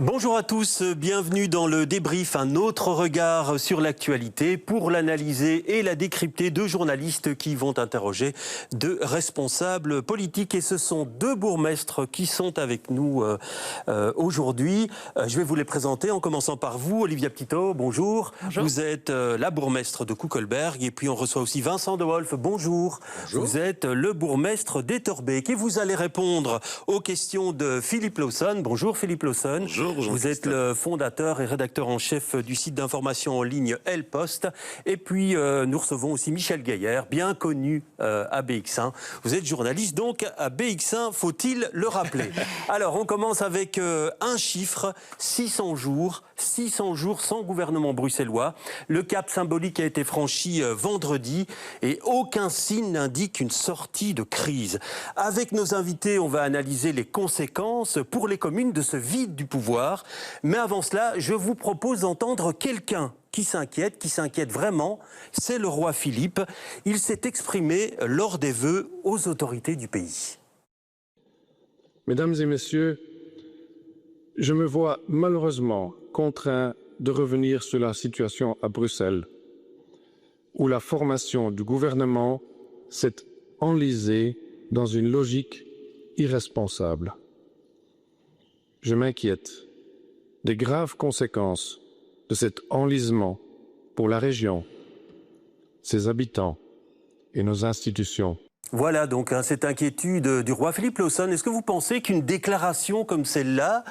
Bonjour à tous, bienvenue dans le débrief, un autre regard sur l'actualité pour l'analyser et la décrypter. Deux journalistes qui vont interroger deux responsables politiques et ce sont deux bourgmestres qui sont avec nous aujourd'hui. Je vais vous les présenter en commençant par vous, Olivia Petitot, bonjour. Bonjour. Vous êtes la bourgmestre de Koekelberg et puis on reçoit aussi Vincent De Wolf, bonjour. Bonjour. Vous êtes le bourgmestre d'Etterbeek et vous allez répondre aux questions de Philippe Lawson. Bonjour Philippe Lawson. Bonjour. Vous êtes le fondateur et rédacteur en chef du site d'information en ligne El Post. Et puis, nous recevons aussi Michel Gaillard, bien connu à BX1. Vous êtes journaliste, donc à BX1, faut-il le rappeler. Alors, on commence avec un chiffre, 600 jours. 600 jours sans gouvernement bruxellois. Le cap symbolique a été franchi vendredi et aucun signe n'indique une sortie de crise. Avec nos invités, on va analyser les conséquences pour les communes de ce vide du pouvoir. Mais avant cela, je vous propose d'entendre quelqu'un qui s'inquiète vraiment, c'est le roi Philippe. Il s'est exprimé lors des vœux aux autorités du pays. Mesdames et messieurs, je me vois malheureusement contraint de revenir sur la situation à Bruxelles, où la formation du gouvernement s'est enlisée dans une logique irresponsable. Je m'inquiète des graves conséquences de cet enlisement pour la région, ses habitants et nos institutions. Voilà donc cette inquiétude du roi Philippe Lawson. Est-ce que vous pensez qu'une déclaration comme celle-là,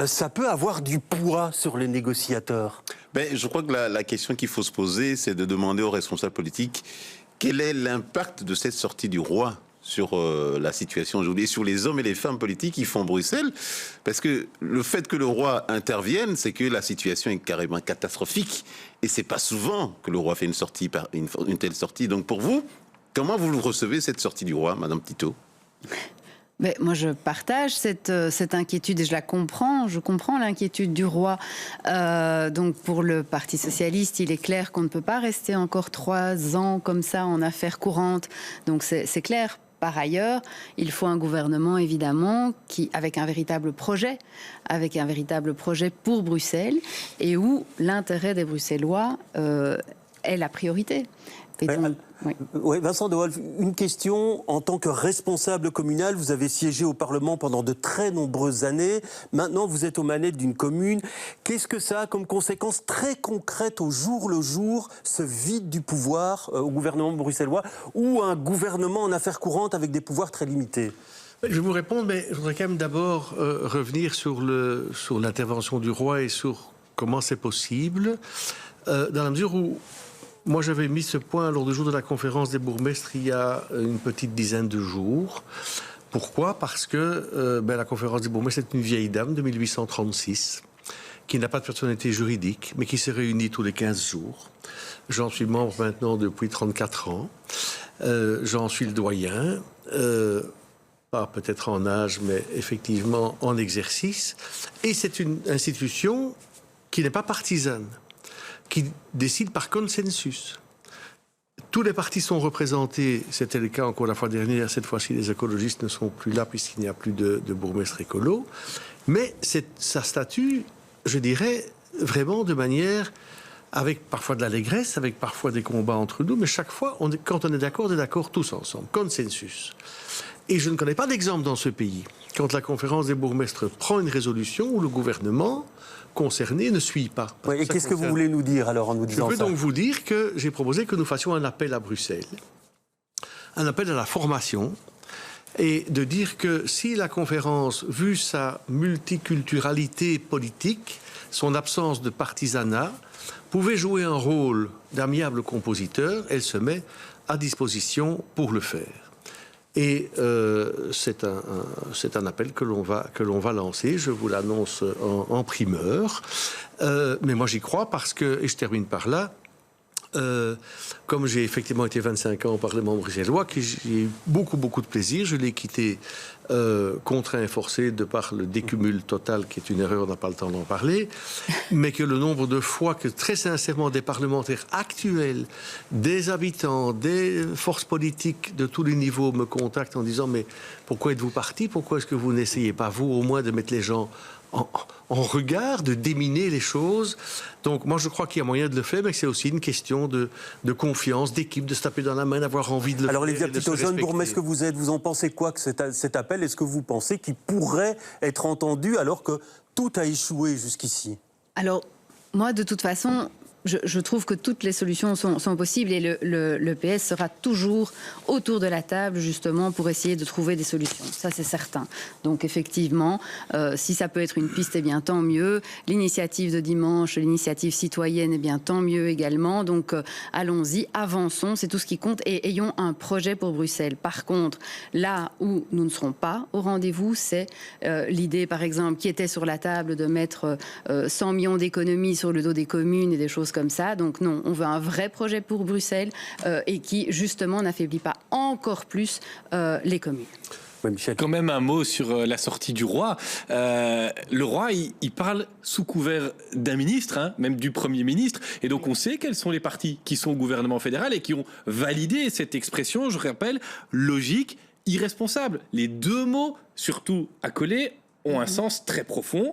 ça peut avoir du poids sur les négociateurs? Je crois que la question qu'il faut se poser, c'est de demander aux responsables politiques quel est l'impact de cette sortie du roi sur la situation aujourd'hui, sur les hommes et les femmes politiques qui font Bruxelles. Parce que le fait que le roi intervienne, c'est que la situation est carrément catastrophique. Et c'est pas souvent que le roi fait une telle sortie. Donc pour vous, comment vous recevez cette sortie du roi, Madame Petitot? Mais moi, je partage cette inquiétude et je la comprends. Je comprends l'inquiétude du roi. Donc, pour le Parti socialiste, il est clair qu'on ne peut pas rester encore 3 ans comme ça en affaires courantes. Donc, c'est clair. Par ailleurs, il faut un gouvernement, évidemment, avec un véritable projet pour Bruxelles et où l'intérêt des Bruxellois est la priorité. Oui, Vincent De Wolf, une question. En tant que responsable communal, vous avez siégé au Parlement pendant de très nombreuses années. Maintenant, vous êtes aux manettes d'une commune. Qu'est-ce que ça a comme conséquence très concrète au jour le jour, ce vide du pouvoir au gouvernement bruxellois ou un gouvernement en affaires courantes avec des pouvoirs très limités? Je vais vous répondre, mais je voudrais quand même d'abord revenir sur l'intervention du roi et sur comment c'est possible, dans la mesure où moi, j'avais mis ce point lors du jour de la conférence des bourgmestres il y a une petite dizaine de jours. Pourquoi? Parce que la conférence des bourgmestres est une vieille dame de 1836 qui n'a pas de personnalité juridique, mais qui se réunit tous les 15 jours. J'en suis membre maintenant depuis 34 ans. J'en suis le doyen, pas peut-être en âge, mais effectivement en exercice. Et c'est une institution qui n'est pas partisane, qui décide par consensus. Tous les partis sont représentés, c'était le cas encore la fois dernière, cette fois-ci les écologistes ne sont plus là puisqu'il n'y a plus de bourgmestre écolo, mais ça statue, je dirais, vraiment de manière, avec parfois de l'allégresse, avec parfois des combats entre nous, mais chaque fois, quand on est d'accord tous ensemble, consensus. Et je ne connais pas d'exemple dans ce pays, quand la conférence des bourgmestres prend une résolution où le gouvernement concerné ne suit pas. Oui, et qu'est-ce que vous voulez nous dire alors en nous disant ça? Je veux donc vous dire que j'ai proposé que nous fassions un appel à Bruxelles, un appel à la formation, et de dire que si la conférence, vu sa multiculturalité politique, son absence de partisanat, pouvait jouer un rôle d'amiable compositeur, elle se met à disposition pour le faire. Et c'est un appel que l'on va lancer, je vous l'annonce en primeur. Mais moi j'y crois parce que, et je termine par là, comme j'ai effectivement été 25 ans au Parlement bruxellois, j'ai eu beaucoup de plaisir. Je l'ai quitté contraint et forcé de par le décumul total, qui est une erreur, on n'a pas le temps d'en parler, mais que le nombre de fois que très sincèrement des parlementaires actuels, des habitants, des forces politiques de tous les niveaux me contactent en disant mais pourquoi êtes-vous parti? Pourquoi est-ce que vous n'essayez pas vous au moins de mettre les gens en regard, de déminer les choses. Donc moi je crois qu'il y a moyen de le faire, mais que c'est aussi une question de confiance, d'équipe, de se taper dans la main, d'avoir envie de le Alors, faire. Olivia Petitto, jeune bourgmestre que vous êtes, vous en pensez quoi que cet appel? Est-ce que vous pensez qu'il pourrait être entendu alors que tout a échoué jusqu'ici? Alors, moi, de toute façon, je trouve que toutes les solutions sont possibles et le PS sera toujours autour de la table, justement, pour essayer de trouver des solutions. Ça, c'est certain. Donc, effectivement, si ça peut être une piste, eh bien, tant mieux. L'initiative de dimanche, l'initiative citoyenne, eh bien, tant mieux également. Donc, allons-y, avançons, c'est tout ce qui compte et ayons un projet pour Bruxelles. Par contre, là où nous ne serons pas au rendez-vous, c'est l'idée, par exemple, qui était sur la table de mettre 100 millions d'économies sur le dos des communes et des choses comme ça. Donc non, on veut un vrai projet pour Bruxelles et qui, justement, n'affaiblit pas encore plus les communes. Oui, Michel. Quand même un mot sur la sortie du roi. Le roi, il parle sous couvert d'un ministre, hein, même du Premier ministre. Et donc on sait quels sont les partis qui sont au gouvernement fédéral et qui ont validé cette expression, je rappelle, logique, irresponsable. Les deux mots, surtout accolés, ont un sens très profond.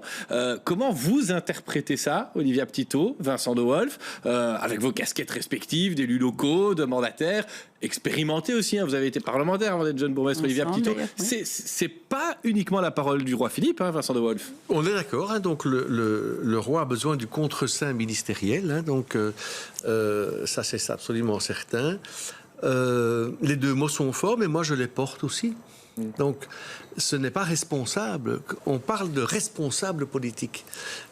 Comment vous interprétez ça, Olivia Petitto, Vincent De Wolf, avec vos casquettes respectives, d'élus locaux, de mandataires, expérimentés aussi, hein, vous avez été parlementaire avant d'être jeune bourgmestre, Olivia Petitto. Oui. C'est pas uniquement la parole du roi Philippe, hein, Vincent De Wolf. On est d'accord, hein, donc le roi a besoin du contre-seing ministériel, hein, donc ça c'est absolument certain. Les deux mots sont forts, mais moi je les porte aussi. Donc, ce n'est pas responsable. On parle de responsable politique.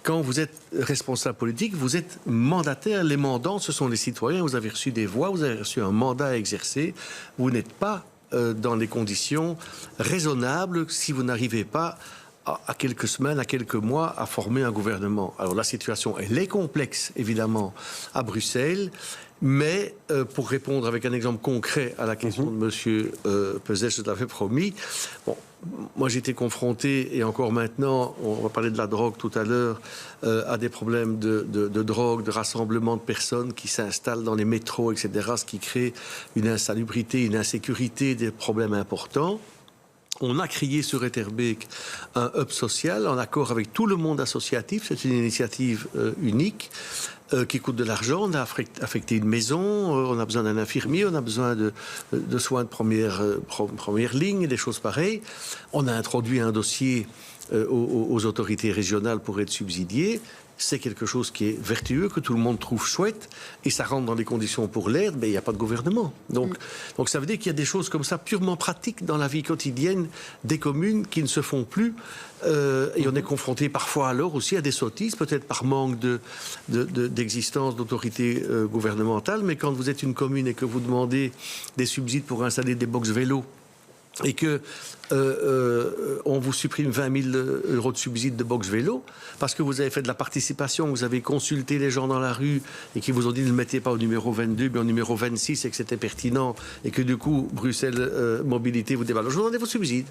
Quand vous êtes responsable politique, vous êtes mandataire. Les mandants, ce sont les citoyens. Vous avez reçu des voix, vous avez reçu un mandat à exercer. Vous n'êtes pas dans les conditions raisonnables si vous n'arrivez pas à quelques semaines, à quelques mois, à former un gouvernement. Alors, la situation, elle est complexe, évidemment, à Bruxelles. Mais pour répondre avec un exemple concret à la question de Monsieur Peset, je l'avais promis. Bon, moi j'ai été confronté, et encore maintenant, on va parler de la drogue tout à l'heure, à des problèmes de drogue, de rassemblement de personnes qui s'installent dans les métros, etc., ce qui crée une insalubrité, une insécurité, des problèmes importants. On a créé sur Etterbeek un hub social en accord avec tout le monde associatif. C'est une initiative unique qui coûte de l'argent. On a affecté une maison, on a besoin d'un infirmier, on a besoin de soins de première ligne, des choses pareilles. On a introduit un dossier aux autorités régionales pour être subsidié. C'est quelque chose qui est vertueux, que tout le monde trouve chouette, et ça rentre dans les conditions pour l'aide, mais il n'y a pas de gouvernement. Donc ça veut dire qu'il y a des choses comme ça, purement pratiques dans la vie quotidienne des communes qui ne se font plus. Et on est confronté parfois alors aussi à des sottises, peut-être par manque d'existence d'autorité gouvernementale, mais quand vous êtes une commune et que vous demandez des subsides pour installer des box vélos, et que on vous supprime 20 000 euros de subsides de box vélo, parce que vous avez fait de la participation, vous avez consulté les gens dans la rue, et qui vous ont dit ne le mettez pas au numéro 22, mais au numéro 26, et que c'était pertinent, et que du coup, Bruxelles Mobilité vous dévalue. Je vous demandais vos subsides.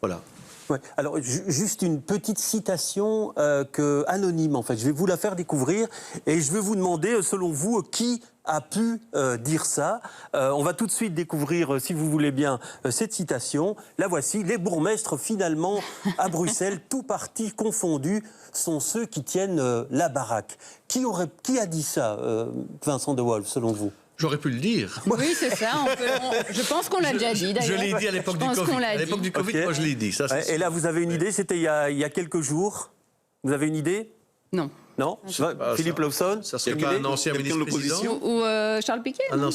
Voilà. Ouais. Alors, juste une petite citation anonyme, en fait. Je vais vous la faire découvrir, et je vais vous demander, selon vous, qui a pu dire ça. On va tout de suite découvrir, si vous voulez bien, cette citation. La voici. Les bourgmestres, finalement, à Bruxelles, tous partis confondus, sont ceux qui tiennent la baraque. Qui a dit ça, Vincent De Wolf, selon vous? J'aurais pu le dire. Oui, c'est ça. Je pense qu'on l'a déjà dit, d'ailleurs. Je l'ai dit à l'époque du Covid. À l'époque du Covid, moi je l'ai dit. Ça, et là, vous avez une idée? C'était il y a quelques jours. Vous avez une idée? Non. Non, Philippe Lawson. Ça serait pas un ancien ministre de l'opposition ou Charles Piquet? Non,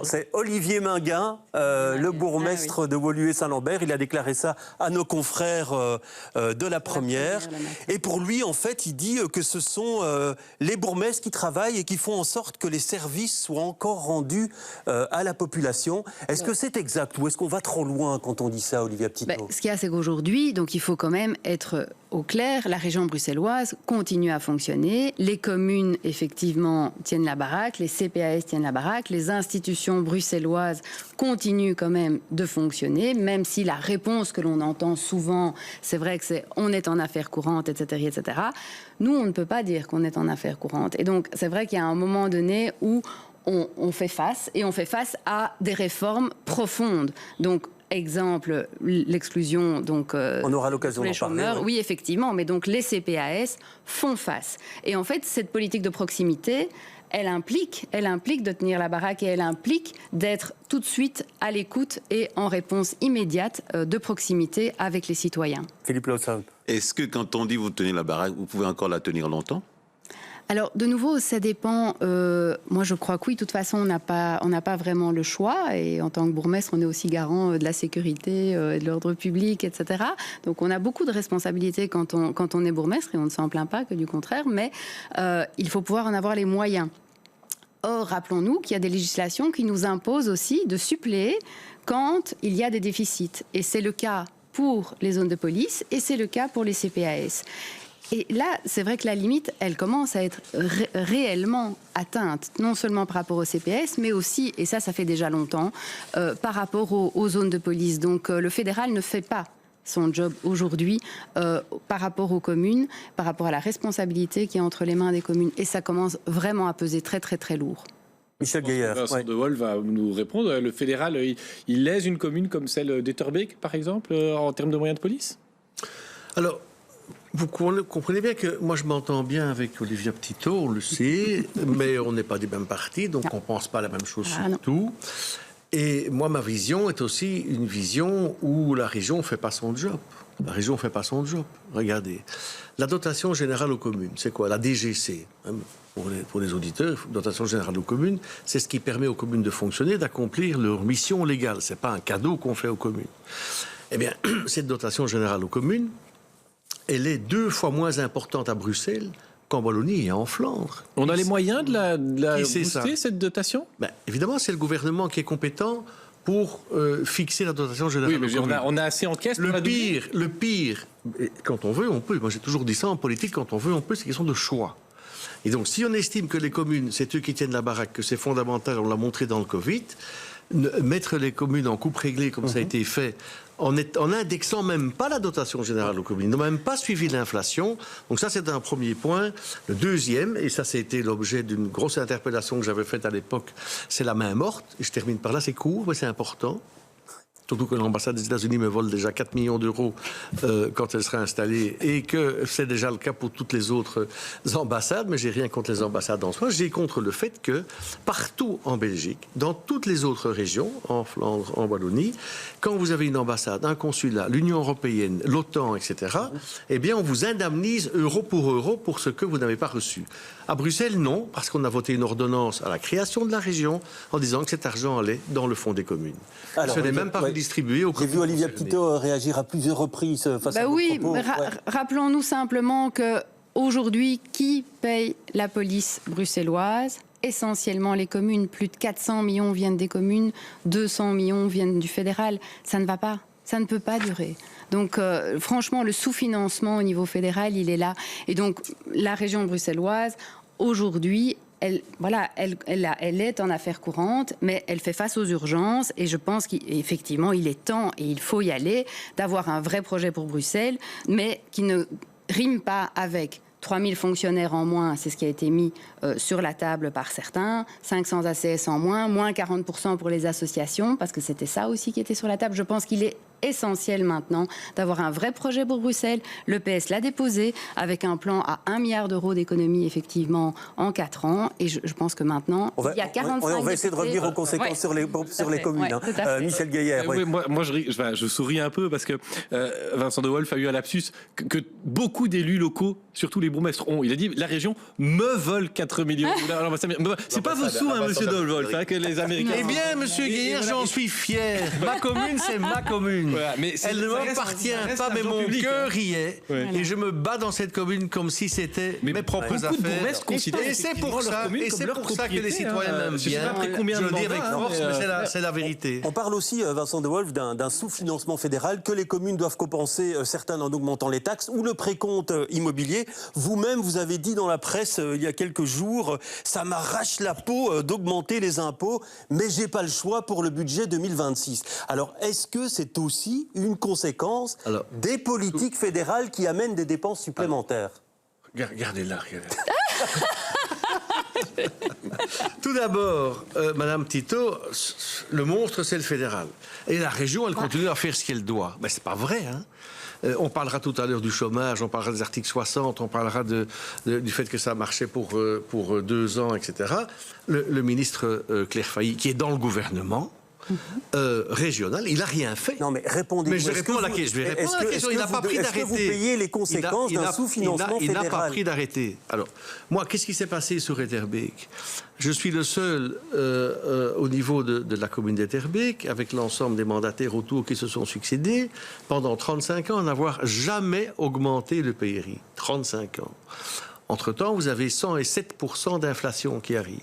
c'est Olivier Minguin, le bourgmestre de Woluwe-Saint-Lambert. Il a déclaré ça à nos confrères de la Première. Et pour lui, en fait, il dit que ce sont les bourgmestres qui travaillent et qui font en sorte que les services soient encore rendus à la population. Est-ce que c'est exact ou est-ce qu'on va trop loin quand on dit ça, Olivia Petitto? Ce qu'il y a, c'est qu'aujourd'hui, donc il faut quand même être au clair, la région bruxelloise continue à fonctionner, les communes effectivement tiennent la baraque, les CPAS tiennent la baraque, les institutions bruxelloises continuent quand même de fonctionner, même si la réponse que l'on entend souvent, c'est vrai que c'est on est en affaires courantes, etc., etc. Nous, on ne peut pas dire qu'on est en affaires courantes. Et donc, c'est vrai qu'il y a un moment donné où on fait face, et on fait face à des réformes profondes. Donc, Exemple, l'exclusion, donc. On aura l'occasion d'en parler. Oui, effectivement, mais donc les CPAS font face. Et en fait, cette politique de proximité, elle implique de tenir la baraque et elle implique d'être tout de suite à l'écoute et en réponse immédiate de proximité avec les citoyens. Philippe Lawson. Est-ce que quand on dit vous tenez la baraque, vous pouvez encore la tenir longtemps ? Alors, de nouveau, ça dépend. Moi, je crois que oui, de toute façon, on n'a pas vraiment le choix. Et en tant que bourgmestre, on est aussi garant de la sécurité et de l'ordre public, etc. Donc, on a beaucoup de responsabilités quand on est bourgmestre, et on ne s'en plaint pas, que du contraire. Mais il faut pouvoir en avoir les moyens. Or, rappelons-nous qu'il y a des législations qui nous imposent aussi de suppléer quand il y a des déficits. Et c'est le cas pour les zones de police et c'est le cas pour les CPAS. Et là, c'est vrai que la limite, elle commence à être réellement atteinte, non seulement par rapport au CPS, mais aussi, et ça fait déjà longtemps, par rapport aux zones de police. Donc le fédéral ne fait pas son job aujourd'hui par rapport aux communes, par rapport à la responsabilité qui est entre les mains des communes. Et ça commence vraiment à peser très très très lourd. Michel Gaillard. Vincent de Wolf va nous répondre. Le fédéral, il lèse une commune comme celle d'Etterbeek, par exemple, en termes de moyens de police ? Alors, vous comprenez bien que moi je m'entends bien avec Olivia Petitot, on le sait, mais on n'est pas des mêmes partis, donc on ne pense pas la même chose sur tout. Et moi, ma vision est aussi une vision où la région ne fait pas son job. La région ne fait pas son job. Regardez, la dotation générale aux communes, c'est quoi? La DGC, hein, pour les auditeurs, dotation générale aux communes, c'est ce qui permet aux communes de fonctionner, d'accomplir leur mission légale. Ce n'est pas un cadeau qu'on fait aux communes. Eh bien, cette dotation générale aux communes, elle est 2 fois moins importante à Bruxelles qu'en Wallonie et en Flandre. On a les moyens de la booster, cette dotation ? Évidemment, c'est le gouvernement qui est compétent pour fixer la dotation générale. Oui, mais on a assez en caisse pour le pire, quand on veut, on peut. Moi, j'ai toujours dit ça en politique, quand on veut, on peut. C'est une question de choix. Et donc, si on estime que les communes, c'est eux qui tiennent la baraque, que c'est fondamental, on l'a montré dans le Covid, mettre les communes en coupe réglée, comme ça a été fait, en n'indexant même pas la dotation générale aux communes, n'ont même pas suivi l'inflation. Donc ça, c'est un premier point. Le deuxième, et ça, c'était l'objet d'une grosse interpellation que j'avais faite à l'époque, c'est la main morte. Et je termine par là, c'est court, mais c'est important. Surtout que l'ambassade des États-Unis me vole déjà 4 millions d'euros quand elle sera installée, et que c'est déjà le cas pour toutes les autres ambassades, mais j'ai rien contre les ambassades en soi. J'ai contre le fait que partout en Belgique, dans toutes les autres régions, en Flandre, en Wallonie, quand vous avez une ambassade, un consulat, l'Union européenne, l'OTAN, etc., eh bien on vous indemnise euro pour ce que vous n'avez pas reçu. À Bruxelles, non, parce qu'on a voté une ordonnance à la création de la région en disant que cet argent allait dans le fonds des communes. Alors, ce n'est même pas redistribué aux communes. J'ai vu Olivia Petitot réagir à plusieurs reprises face à vos propos. Rappelons-nous simplement que aujourd'hui, qui paye la police bruxelloise ? Essentiellement les communes. Plus de 400 millions viennent des communes, 200 millions viennent du fédéral. Ça ne va pas. Ça ne peut pas durer. Donc, franchement, le sous-financement au niveau fédéral, il est là. Et donc, la région bruxelloise, aujourd'hui, elle est en affaires courantes, mais elle fait face aux urgences. Et je pense qu'effectivement, il est temps, et il faut y aller, d'avoir un vrai projet pour Bruxelles, mais qui ne rime pas avec 3000 fonctionnaires en moins, c'est ce qui a été mis sur la table par certains, 500 ACS en moins, moins 40% pour les associations, parce que c'était ça aussi qui était sur la table. Je pense qu'il est essentiel maintenant d'avoir un vrai projet pour Bruxelles. Le PS l'a déposé avec un plan à 1 milliard d'euros d'économies, effectivement, en 4 ans. Et je pense que maintenant, il y a 45 on va essayer de revenir aux conséquences sur les communes. Michel Gaillard. Oui, moi je souris un peu parce que Vincent de Wolf a eu un lapsus que beaucoup d'élus locaux, surtout les bourgmestres, ont. Il a dit la région me vole 4 millions. C'est pas vos sous, monsieur de Wolf, que les Américains. Eh bien, monsieur Gaillard, j'en suis fier. Ma commune, c'est ma commune. Voilà, mais elle ne m'appartient pas, mais mon cœur y est. Ouais. Et je me bats dans cette commune comme si c'était mes propres affaires. Et c'est pour ça que les citoyens m'aiment bien. Je le dis avec force, mais c'est la vérité. On parle aussi, Vincent de Wolf, d'un sous-financement fédéral que les communes doivent compenser, certaines en augmentant les taxes ou le précompte immobilier. Vous-même, vous avez dit dans la presse il y a quelques jours, ça m'arrache la peau d'augmenter les impôts, mais j'ai pas le choix pour le budget 2026. Alors, est-ce que c'est aussi une conséquence des politiques fédérales qui amènent des dépenses supplémentaires? Regardez-la. Tout d'abord, Madame Tito, le monstre, c'est le fédéral. Et la région, elle continue à faire ce qu'elle doit. Mais c'est pas vrai, hein. On parlera tout à l'heure du chômage, on parlera des articles 60, on parlera du fait que ça marchait pour 2 ans, etc. Le ministre Claire Failly, qui est dans le gouvernement, régional, il n'a rien fait. Non, mais répondez. Mais je réponds à la question. Il n'a pas pris d'arrêté. Est-ce que vous payez les conséquences d'un sous-financement fédéral? Il n'a pas pris d'arrêté. Alors, moi, qu'est-ce qui s'est passé sur Etterbeek? Je suis le seul au niveau de la commune d'Etterbeek, avec l'ensemble des mandataires autour qui se sont succédés, pendant 35 ans, à n'avoir jamais augmenté le PRI. 35 ans. Entre-temps, vous avez 107% d'inflation qui arrive.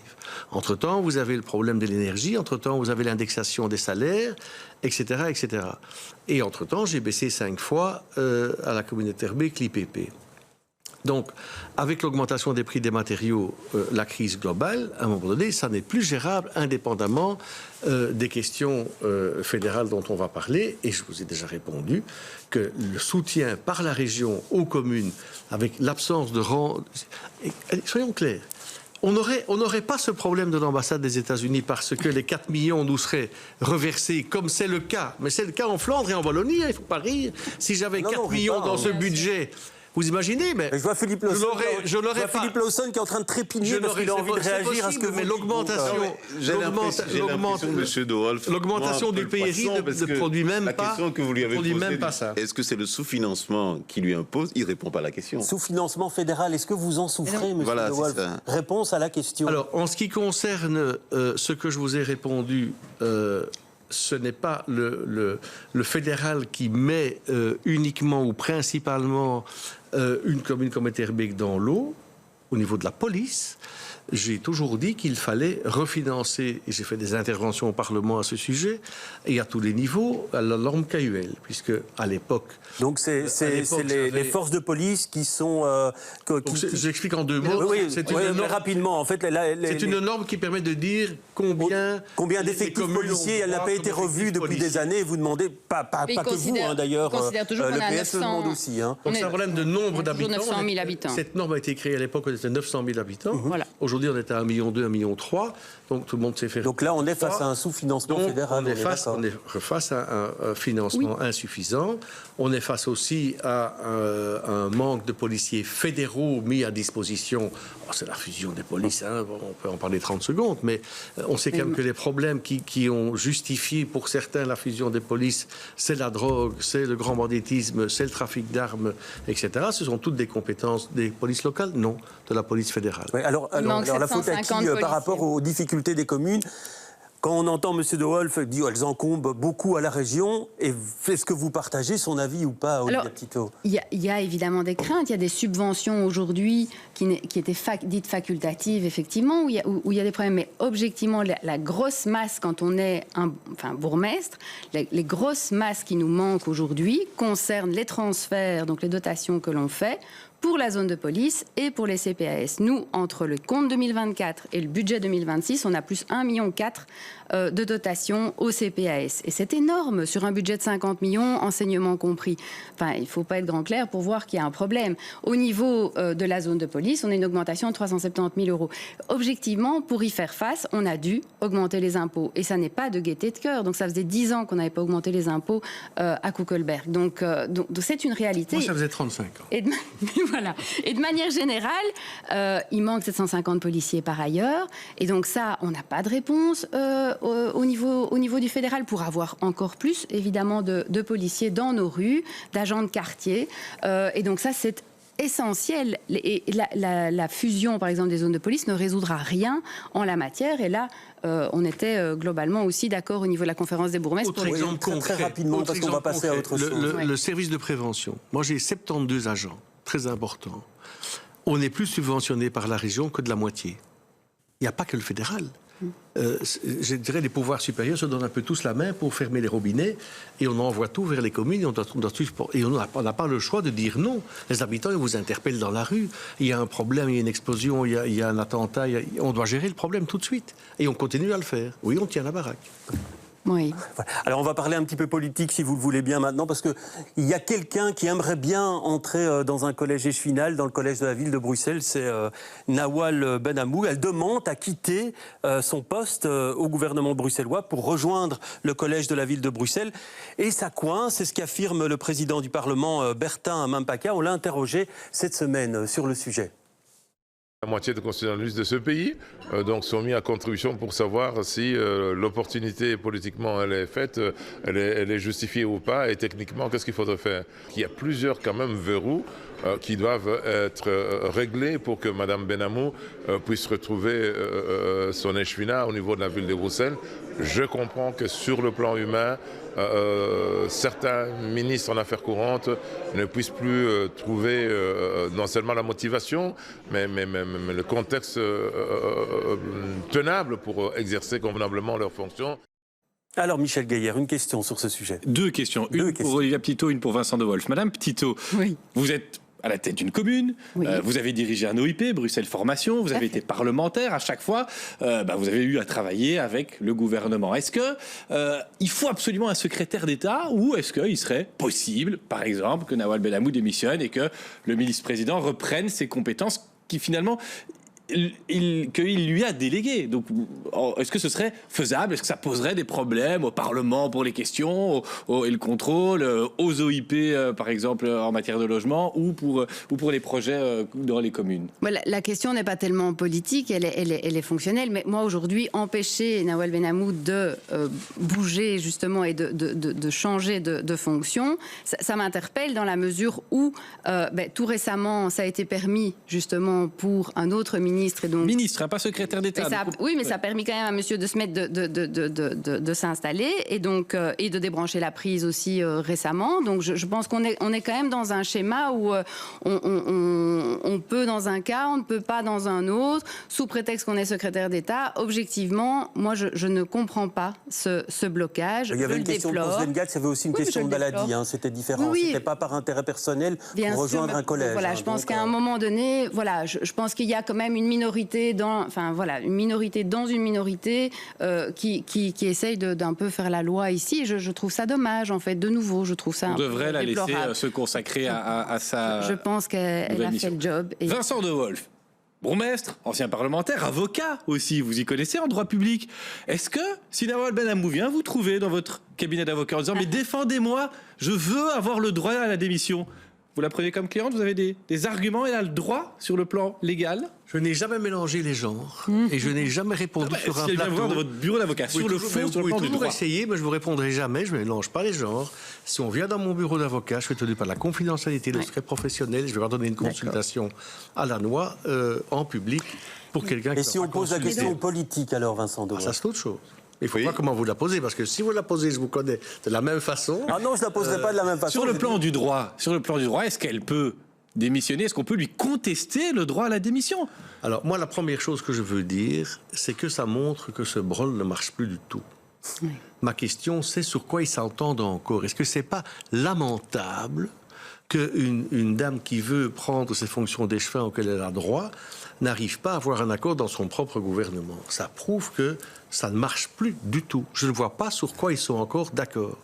Entre-temps, vous avez le problème de l'énergie. Entre-temps, vous avez l'indexation des salaires, etc., etc. Et entre-temps, j'ai baissé 5 fois à la commune d'Etterbeek l'IPP. Donc, avec l'augmentation des prix des matériaux, la crise globale, à un moment donné, ça n'est plus gérable indépendamment des questions fédérales dont on va parler. Et je vous ai déjà répondu que le soutien par la région aux communes, avec l'absence de rang... Soyons clairs. On n'aurait pas ce problème de l'ambassade des États-Unis parce que les 4 millions nous seraient reversés, comme c'est le cas. Mais c'est le cas en Flandre et en Wallonie, il ne faut pas rire. Si j'avais 4 millions dans ce budget... Vous imaginez, mais je vois Philippe Lawson, Philippe Lawson qui est en train de trépigner parce qu'il a envie de réagir à ce que vous dites. L'augmentation du PRI ne produit même pas. La question que vous lui avez posée, même pas ça. Est-ce que c'est le sous-financement qui lui impose? Il répond pas à la question. Sous-financement fédéral, est-ce que vous en souffrez, monsieur De Wolf? Réponse à la question. Alors, en ce qui concerne ce que je vous ai répondu. Ce n'est pas le fédéral qui met uniquement ou principalement une commune comme Etterbeek dans l'eau, au niveau de la police. J'ai toujours dit qu'il fallait refinancer, et j'ai fait des interventions au Parlement à ce sujet, et à tous les niveaux, à la norme KUL, puisque à l'époque... Donc c'est les forces de police qui sont... J'explique en 2 mots. Oui, rapidement. En fait, c'est une norme qui permet de dire combien d'effectifs policiers, elle n'a pas été revue depuis des années, et vous demandez, pas que vous, d'ailleurs, le PS le demande aussi. Donc c'est un problème de nombre d'habitants. 900 000 habitants. Cette norme a été créée à l'époque, on était 900 000 habitants. Voilà. Aujourd'hui, on est à 1,2 million, 1,3 million. Donc tout le monde sait faire. Donc là, on est face à un sous-financement fédéral. On est face à un financement insuffisant. On est face aussi à un manque de policiers fédéraux mis à disposition. Oh, c'est la fusion des polices, on peut en parler 30 secondes, mais on sait quand même que les problèmes qui ont justifié pour certains la fusion des polices, c'est la drogue, c'est le grand banditisme, c'est le trafic d'armes, etc. Ce sont toutes des compétences des polices locales? Non, de la police fédérale. Oui, alors la faute à qui par rapport aux difficultés des communes? Quand on entend M. De Wolf dire qu'elles encombrent beaucoup à la région, est-ce que vous partagez son avis ou pas, Olivia Tito? Il y a évidemment des craintes. Il y a des subventions aujourd'hui qui étaient dites facultatives, effectivement, où il y a des problèmes. Mais objectivement, la grosse masse, quand on est bourgmestre, les grosses masses qui nous manquent aujourd'hui concernent les transferts, donc les dotations que l'on fait, pour la zone de police et pour les CPAS. Nous, entre le compte 2024 et le budget 2026, on a plus 1,4 million de dotation au CPAS. Et c'est énorme sur un budget de 50 millions, enseignement compris. Enfin, il ne faut pas être grand clair pour voir qu'il y a un problème. Au niveau de la zone de police, on a une augmentation de 370 000 €. Objectivement, pour y faire face, on a dû augmenter les impôts. Et ça n'est pas de gaieté de cœur. Donc ça faisait 10 ans qu'on n'avait pas augmenté les impôts à Kuckelberg. Donc c'est une réalité. Moi, ça faisait 35 ans. Voilà. Et de manière générale, il manque 750 policiers par ailleurs. Et donc ça, on n'a pas de réponse au niveau du fédéral pour avoir encore plus, évidemment, de policiers dans nos rues, d'agents de quartier. Et donc ça, c'est essentiel. Et la fusion, par exemple, des zones de police ne résoudra rien en la matière. Et là, on était globalement aussi d'accord au niveau de la conférence des bourgmestres. Autre exemple concret, très rapidement, parce qu'on va passer à autre chose. Le service de prévention. Moi, j'ai 72 agents. Très important. On n'est plus subventionné par la région que de la moitié. Il n'y a pas que le fédéral. Je dirais les pouvoirs supérieurs se donnent un peu tous la main pour fermer les robinets et on envoie tout vers les communes et on n'a pas le choix de dire non. Les habitants, ils vous interpellent dans la rue. Il y a un problème, il y a une explosion, il y a un attentat. On doit gérer le problème tout de suite. Et on continue à le faire. Oui, on tient la baraque. Oui. Voilà. Alors on va parler un petit peu politique si vous le voulez bien maintenant, parce qu'il y a quelqu'un qui aimerait bien entrer dans un collège échevinal, dans le collège de la ville de Bruxelles, c'est Nawal Benhamou. Elle demande à quitter son poste au gouvernement bruxellois pour rejoindre le collège de la ville de Bruxelles. Et ça coince, c'est ce qu'affirme le président du Parlement, Bertin Mampaka. On l'a interrogé cette semaine sur le sujet. La moitié des constitutionnalistes de ce pays donc sont mis à contribution pour savoir si l'opportunité politiquement elle est faite, elle est justifiée ou pas, et techniquement qu'est-ce qu'il faudrait faire. Il y a plusieurs quand même verrous qui doivent être réglés pour que Mme Benhamou puisse retrouver son échevinat au niveau de la ville de Bruxelles. Je comprends que sur le plan humain, certains ministres en affaires courantes ne puissent plus trouver non seulement la motivation, mais le contexte tenable pour exercer convenablement leurs fonctions. Alors Michel Gaillard, une question sur ce sujet. Deux questions. Une pour Olivia Petitot, une pour Vincent De Wolf. Madame Petitot, Oui. vous êtes à la tête d'une commune, Oui. vous avez dirigé un OIP, Bruxelles Formation, vous avez été parlementaire à chaque fois, vous avez eu à travailler avec le gouvernement. Est-ce que il faut absolument un secrétaire d'État, ou est-ce qu'il serait possible, par exemple, que Nawal Benhamou démissionne et que le ministre-président reprenne ses compétences qui finalement qu'il lui a délégué. Donc, est-ce que ce serait faisable? Est-ce que ça poserait des problèmes au Parlement pour les questions et le contrôle, aux OIP, par exemple, en matière de logement, ou pour les projets dans les communes? Voilà, la question n'est pas tellement politique, elle est fonctionnelle. Mais moi, aujourd'hui, empêcher Nawal Benhamou de bouger, justement, et de changer de fonction, ça m'interpelle dans la mesure où, tout récemment, ça a été permis, justement, pour un autre ministre. Et donc, ministre, hein, pas secrétaire d'État. Oui, mais ça a permis quand même à monsieur de se mettre de s'installer et donc et de débrancher la prise aussi récemment. Donc je pense qu'on est quand même dans un schéma où on peut dans un cas, on ne peut pas dans un autre, sous prétexte qu'on est secrétaire d'État. Objectivement, moi je ne comprends pas ce blocage. Il y avait une question de Post-Vengat, il y avait aussi une question de maladie, hein, c'était différent. Oui. C'était pas par intérêt personnel Bien pour rejoindre sûr, un collège. Voilà, je pense qu'à un moment donné, voilà, je pense qu'il y a quand même une minorité dans une minorité qui essaye d'un peu faire la loi ici. Je trouve ça dommage, en fait. De nouveau, je trouve ça On un peu devrait la laisser déplorable. se consacrer à sa. Je pense qu'elle a fait le job. Et... Vincent De Wolf, bourgmestre, ancien parlementaire, avocat aussi, vous y connaissez en droit public. Est-ce que si Nawal Benhamou vient vous trouver dans votre cabinet d'avocat en disant mais défendez-moi, je veux avoir le droit à la démission, vous la prenez comme cliente, vous avez des arguments, elle a le droit sur le plan légal? Je n'ai jamais mélangé les genres et je n'ai jamais répondu sur un si elle vient plateau. voir dans votre bureau d'avocat, sur le fond, sur le plan du droit. Essayer, mais je vous répondrai jamais. Je ne mélange pas les genres. Si on vient dans mon bureau d'avocat, je suis tenu par la confidentialité, le secret professionnel. Je vais leur donner une consultation à la noix en public pour quelqu'un qui. Et si on pose la question politique, alors, Vincent De Wolf? Ça c'est autre chose. Il faut voir comment vous la posez, parce que si vous la posez, je vous connais de la même façon. Ah non, je la poserai pas de la même façon. Sur le plan du droit, est-ce qu'elle peut démissionner? Est-ce qu'on peut lui contester le droit à la démission? Alors, moi, la première chose que je veux dire, c'est que ça montre que ce brol ne marche plus du tout. Ma question, c'est sur quoi ils s'entendent encore. Est-ce que c'est pas lamentable qu'une dame qui veut prendre ses fonctions d'échevin auxquelles elle a droit n'arrive pas à avoir un accord dans son propre gouvernement? Ça prouve que ça ne marche plus du tout. Je ne vois pas sur quoi ils sont encore d'accord.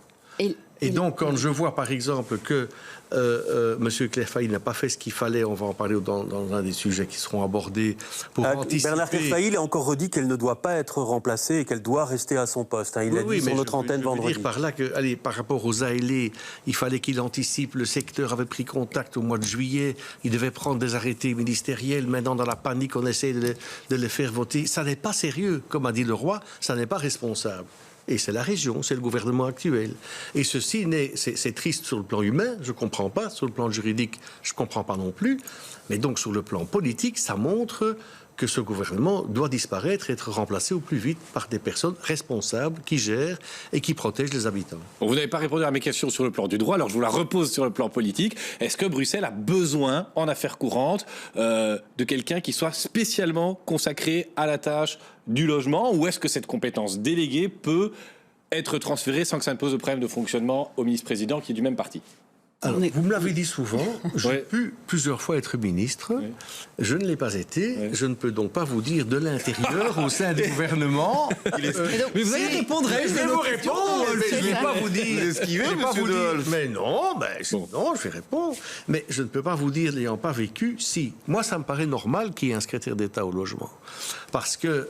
Et donc, quand je vois, par exemple, que M. Claire-Failly n'a pas fait ce qu'il fallait, on va en parler dans un des sujets qui seront abordés pour anticiper... Bernard Claire-Failly a encore redit qu'elle ne doit pas être remplacée et qu'elle doit rester à son poste. Hein. Il l'a dit sur notre antenne vendredi. Je veux dire par là que, allez, par rapport aux ALE, il fallait qu'il anticipe. Le secteur avait pris contact au mois de juillet. Il devait prendre des arrêtés ministériels. Maintenant, dans la panique, on essaie de les faire voter. Ça n'est pas sérieux. Comme a dit le roi, ça n'est pas responsable. Et c'est la région, c'est le gouvernement actuel. Et ceci, c'est triste sur le plan humain, je ne comprends pas. Sur le plan juridique, je ne comprends pas non plus. Mais donc, sur le plan politique, ça montre que ce gouvernement doit disparaître et être remplacé au plus vite par des personnes responsables qui gèrent et qui protègent les habitants. Bon, vous n'avez pas répondu à mes questions sur le plan du droit, alors je vous la repose sur le plan politique. Est-ce que Bruxelles a besoin, en affaires courantes, de quelqu'un qui soit spécialement consacré à la tâche du logement, ou est-ce que cette compétence déléguée peut être transférée sans que ça ne pose de problème de fonctionnement au ministre-président qui est du même parti? Alors, vous me l'avez dit souvent, j'ai pu plusieurs fois être ministre, je ne l'ai pas été, je ne peux donc pas vous dire de l'intérieur au sein du gouvernement. Mais vous allez répondre, je vais vous répondre, je ne vais pas vous dire. Vous esquivez, je vais pas monsieur vous dire. Dehaulf. Mais non, non, je vais répondre. Mais je ne peux pas vous dire, n'ayant pas vécu, si. Moi, ça me paraît normal qu'il y ait un secrétaire d'État au logement. Parce que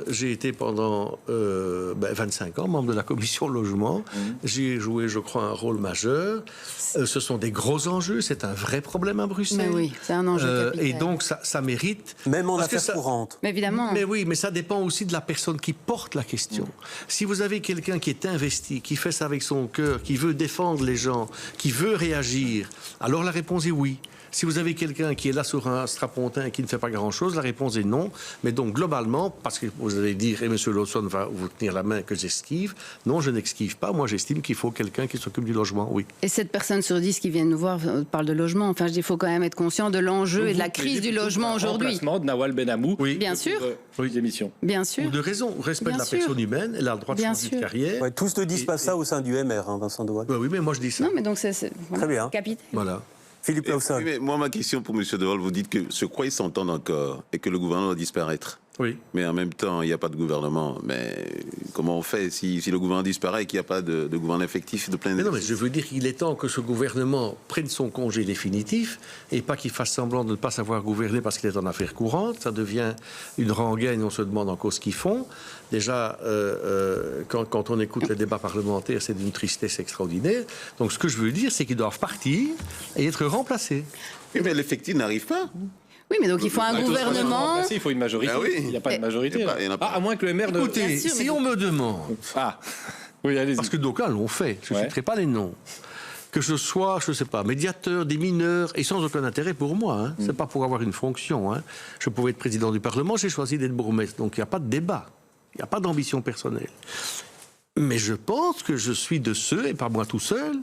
j'ai été pendant 25 ans membre de la commission logement. J'y ai joué, je crois, un rôle majeur. Ce sont des gros enjeux, c'est un vrai problème à Bruxelles. Mais oui, c'est un enjeu capital. Et donc, ça mérite... Même en parce que affaires courantes. Mais évidemment. Mais oui, mais ça dépend aussi de la personne qui porte la question. Si vous avez quelqu'un qui est investi, qui fait ça avec son cœur, qui veut défendre les gens, qui veut réagir, alors la réponse est oui. Si vous avez quelqu'un qui est là sur un strapontin et qui ne fait pas grand-chose, la réponse est non. Mais donc, globalement, parce que vous allez dire, et M. Lawson va vous tenir la main, que j'esquive, non, je n'esquive pas. Moi, j'estime qu'il faut quelqu'un qui s'occupe du logement, oui. Et 7 personnes sur 10 qui viennent nous voir parlent de logement. Enfin, je dis, il faut quand même être conscient de l'enjeu et de la crise du logement aujourd'hui. Remplacement de Nawal Benamou. Oui. Bien sûr. L'émission. Bien sûr. Pour deux raisons. Respect Bien de la sûr. personne humaine, elle a le droit de Bien changer sûr. de carrière. Ouais, tous ne disent pas ça au sein du MR, hein, Vincent Dehaulf. Oui, mais moi, je dis ça. Non, mais donc c'est Très bien. capital. Voilà. Philippe Lawson. Oui, mais moi, ma question pour M. Dehaulf, vous dites que ce quoi ils s'entendent encore et que le gouvernement va disparaître. Oui. Mais en même temps, il n'y a pas de gouvernement. Mais comment on fait si le gouvernement disparaît et qu'il n'y a pas de gouvernement effectif de plein Mais non, mais je veux dire qu'il est temps que ce gouvernement prenne son congé définitif et pas qu'il fasse semblant de ne pas savoir gouverner parce qu'il est en affaires courantes. Ça devient une rengaine, on se demande encore ce qu'ils font. Déjà, quand on écoute les débats parlementaires, c'est d'une tristesse extraordinaire. Donc ce que je veux dire, c'est qu'ils doivent partir et être remplacés. Oui, mais l'effectif n'arrive pas. Oui, mais donc il faut un gouvernement. Il faut une majorité. Ah oui. Il n'y a pas de majorité. Il y en a pas. À moins que le maire ne... Écoutez, Bien sûr, mais si on me demande, Ah, oui, allez-y. parce que d'aucuns l'ont fait, je ne Ouais. citerai pas les noms, que je sois, je ne sais pas, médiateur des mineurs, et sans aucun intérêt pour moi, hein. C'est pas pour avoir une fonction. Hein. Je pouvais être président du Parlement, j'ai choisi d'être bourgmestre, donc il n'y a pas de débat, il n'y a pas d'ambition personnelle. Mais je pense que je suis de ceux, et pas moi tout seul,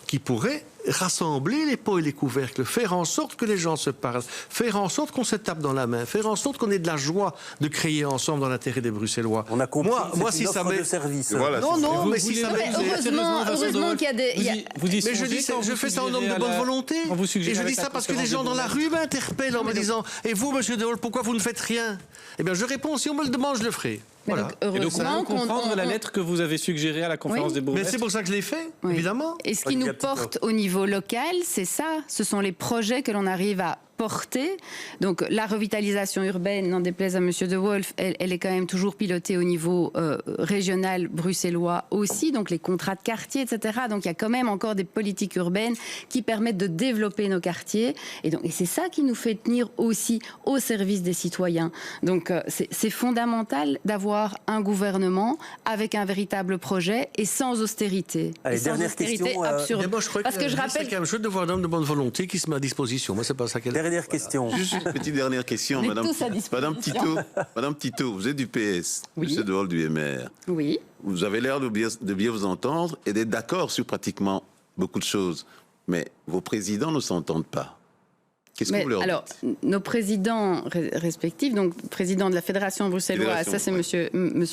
qui pourraient rassembler les pots et les couvercles, faire en sorte que les gens se parlent, faire en sorte qu'on se tape dans la main, faire en sorte qu'on ait de la joie de créer ensemble dans l'intérêt des Bruxellois. On a compris. Moi, c'est si une ça offre m'est... de service. Voilà, Non, c'est ça. non, Vous mais si voulez ça mettre- m'est... Heureusement qu'il y a des. il y a- Vous y Mais je songez dis ça, quand je vous fais ça en homme de suggérez bonne à la- volonté. quand vous Et suggérez je avec dis la ça parce que les conférence gens des dans la bourgmestres. rue m'interpellent en me disant « Et vous, monsieur Dehaulf, pourquoi vous ne faites rien ?» Eh bien, je réponds « Si on me le demande, je le ferai. » Mais Voilà. donc, Et donc, on heureusement peut comprendre la on- lettre que vous avez suggérée à la conférence Oui. des Mais bourgmestres. c'est pour ça que je l'ai fait, Oui. évidemment. Et ce qui Olivia nous Petitpas. porte au niveau local, c'est ça. Ce sont les projets que l'on arrive à porter. Donc la revitalisation urbaine, n'en déplaise à Monsieur De Wolf, elle est quand même toujours pilotée au niveau régional bruxellois aussi. Donc les contrats de quartier, etc. Donc il y a quand même encore des politiques urbaines qui permettent de développer nos quartiers. Et c'est ça qui nous fait tenir aussi au service des citoyens. Donc c'est fondamental d'avoir un gouvernement avec un véritable projet et sans austérité. Allez, Et sans dernière austérité question, absurde. Mais moi, je crois Parce que je c'est rappelle. quand même chouette de voir un homme de bonne volonté qui se met à disposition. Moi, c'est pas ça qu'elle... Dernière question. Juste une petite dernière question, On est Madame, tous à disposition. Madame Tito, vous êtes du PS, Oui. Monsieur Dehaulf du MR. Oui. Vous avez l'air de bien vous entendre et d'être d'accord sur pratiquement beaucoup de choses. Mais vos présidents ne s'entendent pas. Qu'est-ce que Mais vous leur alors, dites? nos présidents respectifs, donc président de la Fédération bruxelloise, ça c'est monsieur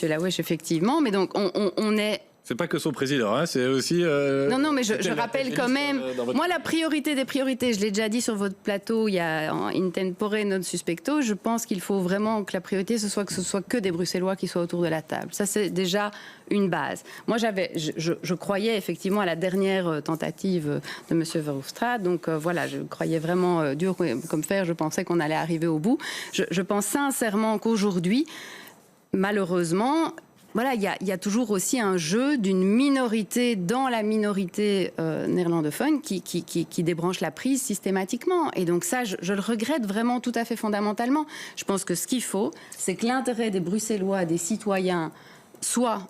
Laoueche, effectivement, mais donc on est... C'est pas que son président, hein, c'est aussi... Non, mais je c'était rappelle quand même, dans votre- moi la priorité des priorités, je l'ai déjà dit sur votre plateau, il y a en intempore non suspecto, je pense qu'il faut vraiment que la priorité ce soit que des Bruxellois qui soient autour de la table. Ça c'est déjà une base. Moi je croyais effectivement à la dernière tentative de monsieur Verhofstadt, donc voilà, je croyais vraiment dur comme fer, je pensais qu'on allait arriver au bout. Je pense sincèrement qu'aujourd'hui, malheureusement, voilà, il y a toujours aussi un jeu d'une minorité dans la minorité néerlandophone qui débranche la prise systématiquement. Et donc ça, je le regrette vraiment tout à fait fondamentalement. Je pense que ce qu'il faut, c'est que l'intérêt des Bruxellois, des citoyens, soit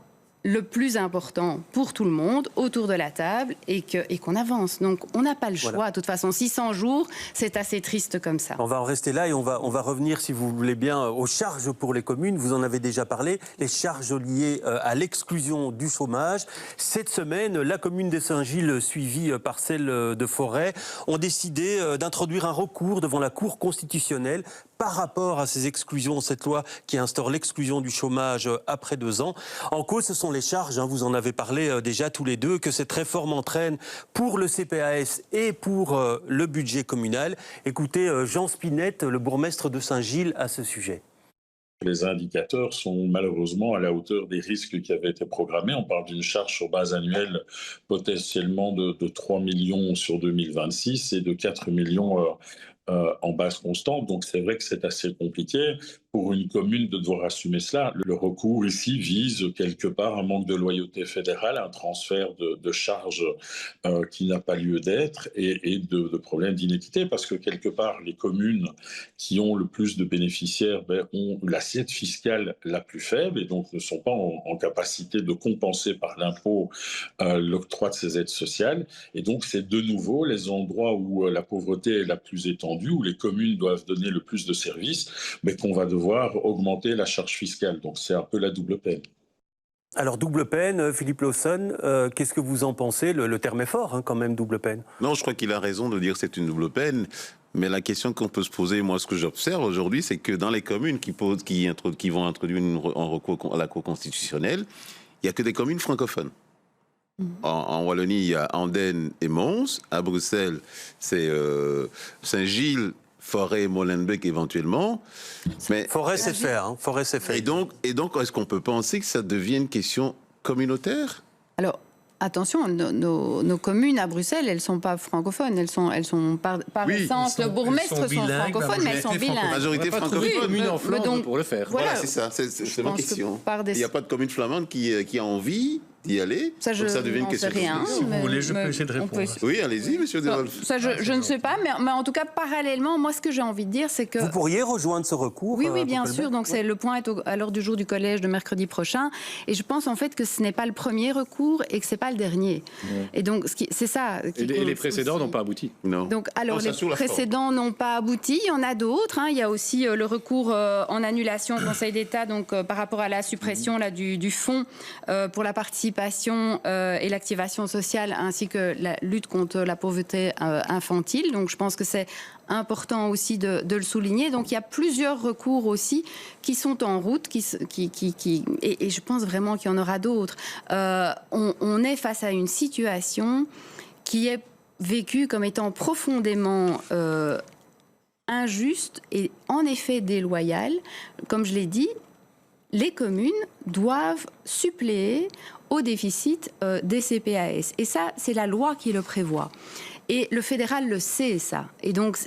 le plus important pour tout le monde, autour de la table, et qu'on avance. Donc on n'a pas le choix. Voilà. De toute façon, 600 jours, c'est assez triste comme ça. On va en rester là et on va revenir, si vous voulez bien, aux charges pour les communes. Vous en avez déjà parlé, les charges liées à l'exclusion du chômage. Cette semaine, la commune des Saint-Gilles, suivie par celle de Forêt, ont décidé d'introduire un recours devant la Cour constitutionnelle par rapport à ces exclusions, cette loi qui instaure l'exclusion du chômage après 2 ans. En cause, ce sont les charges, hein, vous en avez parlé déjà tous les deux, que cette réforme entraîne pour le CPAS et pour le budget communal. Écoutez Jean Spinette, le bourgmestre de Saint-Gilles, à ce sujet. Les indicateurs sont malheureusement à la hauteur des risques qui avaient été programmés. On parle d'une charge sur base annuelle potentiellement de 3 millions sur 2026 et de 4 millions en base constante. Donc c'est vrai que c'est assez compliqué pour une commune de devoir assumer cela. Le recours ici vise quelque part un manque de loyauté fédérale, un transfert de charges qui n'a pas lieu d'être et de problèmes d'inéquité, parce que quelque part les communes qui ont le plus de bénéficiaires ont l'assiette fiscale la plus faible et donc ne sont pas en capacité de compenser par l'impôt l'octroi de ces aides sociales. Et donc c'est de nouveau les endroits où la pauvreté est la plus étendue, où les communes doivent donner le plus de services, mais qu'on va devoir augmenter la charge fiscale. Donc c'est un peu la double peine. Alors double peine, Philippe Lawson, qu'est-ce que vous en pensez? Le terme est fort, hein, quand même, double peine. Non, je crois qu'il a raison de dire que c'est une double peine. Mais la question qu'on peut se poser, moi, ce que j'observe aujourd'hui, c'est que dans les communes qui vont introduire un recours à la Cour constitutionnelle, il n'y a que des communes francophones. En Wallonie, il y a Andenne et Mons. À Bruxelles, c'est Saint-Gilles, Forêt, Molenbeek éventuellement. Mais Forêt, c'est fait. Hein. Forêt, c'est fait. Et donc, est-ce qu'on peut penser que ça devient une question communautaire? Alors, attention, nos communes à Bruxelles, elles ne sont pas francophones. Elles sont par essence, le bourgmestre sont francophones, mais elles sont bilingues. Majorité francophone. Oui, commune en Flandre pour le faire. Voilà, c'est ça. C'est ma question. Il n'y a pas de commune flamande qui a envie d'y aller. Ça, ça devient une question. Rien, si vous voulez, je peux essayer de répondre. Oui, allez-y, monsieur De Wolf. Ça, je ne sais pas, mais en tout cas, parallèlement, moi, ce que j'ai envie de dire, c'est que... Vous pourriez rejoindre ce recours? Oui, bien sûr. Donc, le point est à l'ordre du jour du collège de mercredi prochain. Et je pense, en fait, que ce n'est pas le premier recours et que ce n'est pas le dernier. Et donc, c'est ça. Et les précédents n'ont pas abouti. Non. Donc, alors, les précédents n'ont pas abouti. Il y en a d'autres. Hein. Il y a aussi le recours en annulation au Conseil d'État, donc par rapport à la suppression du fonds pour la participation et l'activation sociale, ainsi que la lutte contre la pauvreté infantile. Donc, je pense que c'est important aussi de le souligner. Donc, il y a plusieurs recours aussi qui sont en route, et je pense vraiment qu'il y en aura d'autres. On est face à une situation qui est vécue comme étant profondément injuste et en effet déloyale. Comme je l'ai dit, les communes doivent suppléer au déficit des CPAS. Et ça, c'est la loi qui le prévoit. Et le fédéral le sait, ça. Et donc,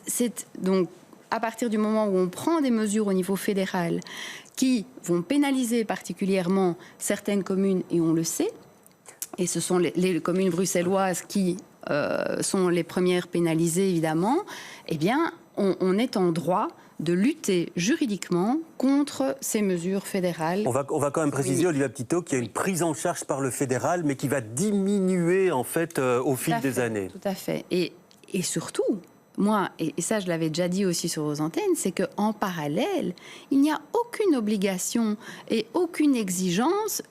à partir du moment où on prend des mesures au niveau fédéral qui vont pénaliser particulièrement certaines communes, et on le sait, et ce sont les communes bruxelloises qui sont les premières pénalisées, évidemment, eh bien, on est en droit de lutter juridiquement contre ces mesures fédérales. On va quand même préciser, Olivia Petitot, qu'il y a une prise en charge par le fédéral, mais qui va diminuer en fait au fil des années. Tout à fait. Et surtout, moi, et ça je l'avais déjà dit aussi sur vos antennes, c'est qu'en parallèle, il n'y a aucune obligation et aucune exigence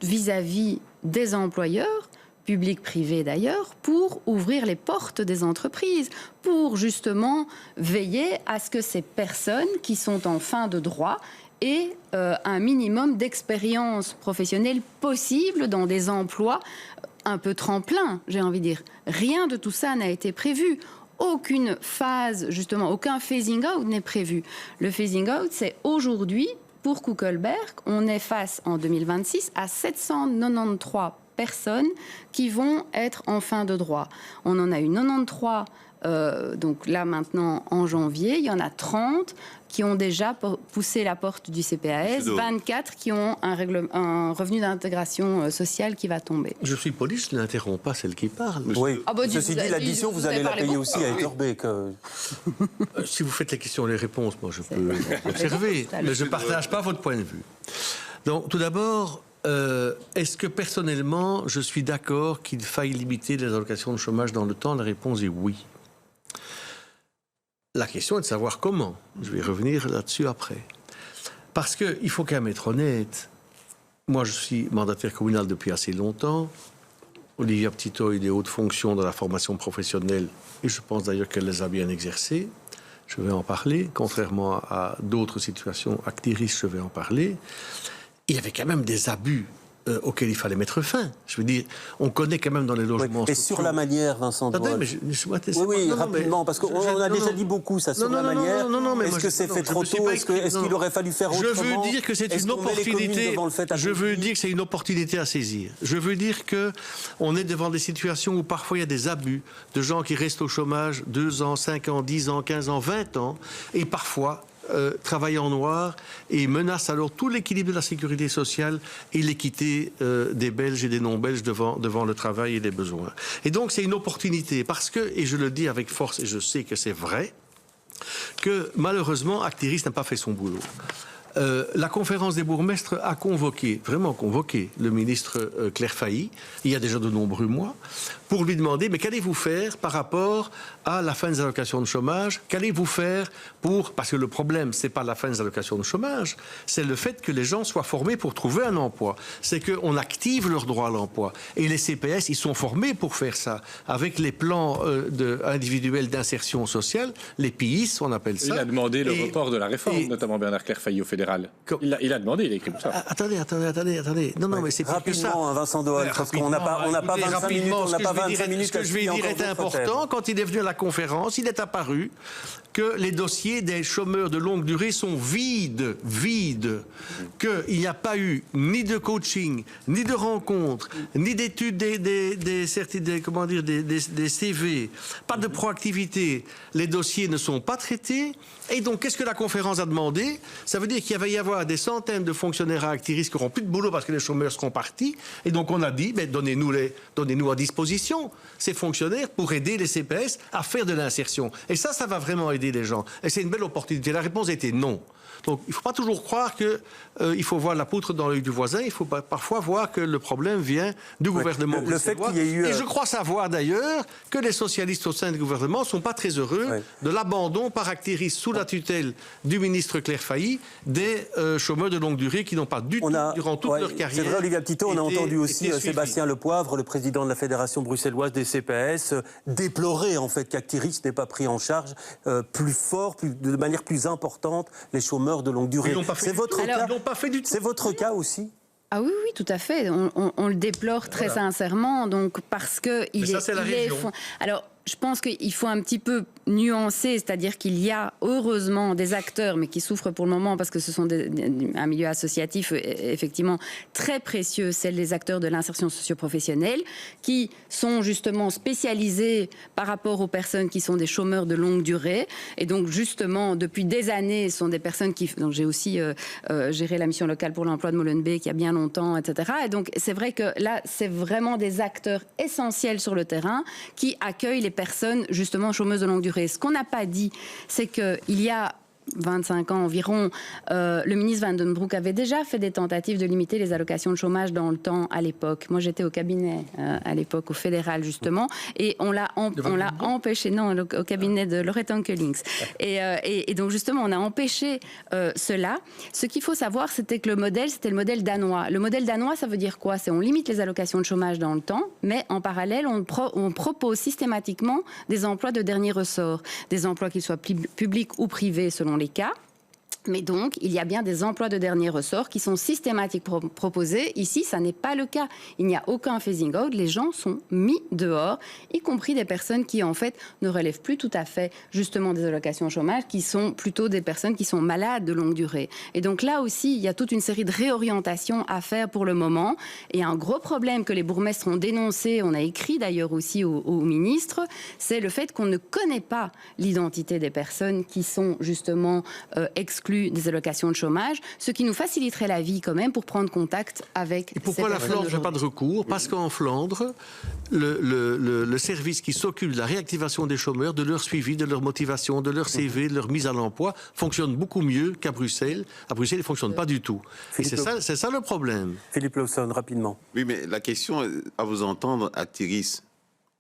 vis-à-vis des employeurs, public, privé d'ailleurs, pour ouvrir les portes des entreprises, pour justement veiller à ce que ces personnes qui sont en fin de droit aient un minimum d'expérience professionnelle possible dans des emplois un peu tremplins, j'ai envie de dire. Rien de tout ça n'a été prévu. Aucune phase, justement, aucun phasing out n'est prévu. Le phasing out, c'est aujourd'hui, pour Kuckelberg, on est face en 2026 à 793 personnes qui vont être en fin de droit. On en a eu 93, donc là maintenant en janvier, il y en a 30 qui ont déjà poussé la porte du CPAS, 24 qui ont un revenu d'intégration sociale qui va tomber. Je suis poli, je ne l'interromps pas, celle qui parle. Oui. Ceci dit, l'addition, vous allez la payer aussi à Etterbeek. Si vous faites les questions et les réponses, moi je peux observer, mais je ne partage pas votre point de vue. Donc tout d'abord, est-ce que personnellement, je suis d'accord qu'il faille limiter les allocations de chômage dans le temps? La réponse est oui. La question est de savoir comment. Je vais revenir là-dessus après. Parce qu'il faut quand même être honnête. Moi, je suis mandataire communal depuis assez longtemps. Olivia Petitot a eu des hautes fonctions dans la formation professionnelle, et je pense d'ailleurs qu'elle les a bien exercées. je vais en parler. Contrairement à d'autres situations, Actiris, je vais en parler. Il y avait quand même des abus auxquels il fallait mettre fin. Je veux dire, on connaît quand même dans les logements Et sociaux... sur la manière, Vincent Doyle. Oui, rapidement, parce qu'on a déjà dit beaucoup ça sur la manière. Est-ce que c'est fait trop tôt? Est-ce qu'il aurait fallu faire autrement? Je veux dire que c'est une opportunité. Je veux dire que c'est une opportunité à saisir. Je veux dire que on est devant des situations où parfois il y a des abus de gens qui restent au chômage 2 ans, 5 ans, 10 ans, 15 ans, 20 ans, et parfois travaillent en noir et menacent alors tout l'équilibre de la sécurité sociale et l'équité des Belges et des non-Belges devant le travail et les besoins. Et donc c'est une opportunité parce que, et je le dis avec force et je sais que c'est vrai, que malheureusement Actiris n'a pas fait son boulot. La conférence des bourgmestres a vraiment convoqué le ministre Claire Failly, il y a déjà de nombreux mois, pour lui demander, mais qu'allez-vous faire par rapport à la fin des allocations de chômage? Qu'allez-vous faire parce que le problème, c'est pas la fin des allocations de chômage, c'est le fait que les gens soient formés pour trouver un emploi. C'est qu'on active leur droit à l'emploi. Et les CPS, ils sont formés pour faire ça. Avec les plans individuels d'insertion sociale, les PIS, on appelle ça. Il a demandé le report de la réforme, notamment Bernard Claire Failly au fédéral. Il a demandé, il a écrit pour ça. Attendez. Non, mais c'est plus que ça. Rapidement, Vincent Doyle, parce qu'on n'a pas 25 minutes. On n'a pas 25 minutes. Ce que je vais dire est important. Quand il est venu à la conférence, il est apparu que les dossiers des chômeurs de longue durée sont vides. Qu'il n'y a pas eu ni de coaching, ni de rencontres, ni d'études des CV, pas de proactivité. Les dossiers ne sont pas traités. Et donc, qu'est-ce que la conférence a demandé? Ça veut dire qu'il va y avoir des centaines de fonctionnaires à Actiris qui n'auront plus de boulot parce que les chômeurs seront partis. Et donc, on a dit, donnez-nous à disposition ces fonctionnaires pour aider les CPS à faire de l'insertion. Et ça va vraiment aider les gens. Et c'est une belle opportunité. La réponse était non. Donc, il ne faut pas toujours croire qu'il faut voir la poutre dans l'œil du voisin. Il faut parfois voir que le problème vient du gouvernement bruxellois. Et je crois savoir d'ailleurs que les socialistes au sein du gouvernement ne sont pas très heureux de l'abandon par Actiris sous la tutelle du ministre Claire Failly des chômeurs de longue durée qui n'ont pas du tout, durant toute leur carrière... C'est vrai, Olivier Petitot, on a entendu aussi Sébastien Lepoivre, le président de la Fédération bruxelloise des CPS, déplorer en fait qu'Actiris n'ait pas pris en charge de manière plus importante les chômeurs de longue durée. C'est votre cas. Ils n'ont pas fait du tout. C'est votre cas aussi? Ah oui, tout à fait. On le déplore très sincèrement, donc parce que Alors, je pense qu'il faut un petit peu nuancer, c'est-à-dire qu'il y a heureusement des acteurs, mais qui souffrent pour le moment parce que ce sont un milieu associatif effectivement très précieux, c'est les acteurs de l'insertion socio-professionnelle, qui sont justement spécialisés par rapport aux personnes qui sont des chômeurs de longue durée. Et donc justement, depuis des années, ce sont des personnes qui... Donc j'ai aussi géré la mission locale pour l'emploi de Molenbeek il y a bien longtemps, etc. Et donc c'est vrai que là, c'est vraiment des acteurs essentiels sur le terrain qui accueillent les personnes justement chômeuses de longue durée. Ce qu'on n'a pas dit, c'est qu'il y a 25 ans environ, le ministre Van den Broek avait déjà fait des tentatives de limiter les allocations de chômage dans le temps à l'époque. Moi, j'étais au cabinet à l'époque, au fédéral justement, et on l'a empêché, non, au cabinet de Laurette Ankelings. Et donc justement, on a empêché cela. Ce qu'il faut savoir, c'était que c'était le modèle danois. Le modèle danois, ça veut dire quoi? C'est on limite les allocations de chômage dans le temps, mais en parallèle, on propose systématiquement des emplois de dernier ressort, des emplois qu'ils soient publics ou privés selon les cas. Mais donc, il y a bien des emplois de dernier ressort qui sont systématiquement proposés. Ici, ça n'est pas le cas. Il n'y a aucun phasing out. Les gens sont mis dehors, y compris des personnes qui, en fait, ne relèvent plus tout à fait, justement, des allocations au chômage, qui sont plutôt des personnes qui sont malades de longue durée. Et donc là aussi, il y a toute une série de réorientations à faire pour le moment. Et un gros problème que les bourgmestres ont dénoncé, on a écrit d'ailleurs aussi au ministre, c'est le fait qu'on ne connaît pas l'identité des personnes qui sont, justement, exclues des allocations de chômage, ce qui nous faciliterait la vie quand même pour prendre contact avec. Et pourquoi la Flandre n'a pas de recours? Parce qu'en Flandre, le service qui s'occupe de la réactivation des chômeurs, de leur suivi, de leur motivation, de leur CV, de leur mise à l'emploi, fonctionne beaucoup mieux qu'à Bruxelles. À Bruxelles, il ne fonctionne pas du tout. Et c'est ça le problème. Philippe Lawson, rapidement. Oui, mais la question, à vous entendre, Actiris,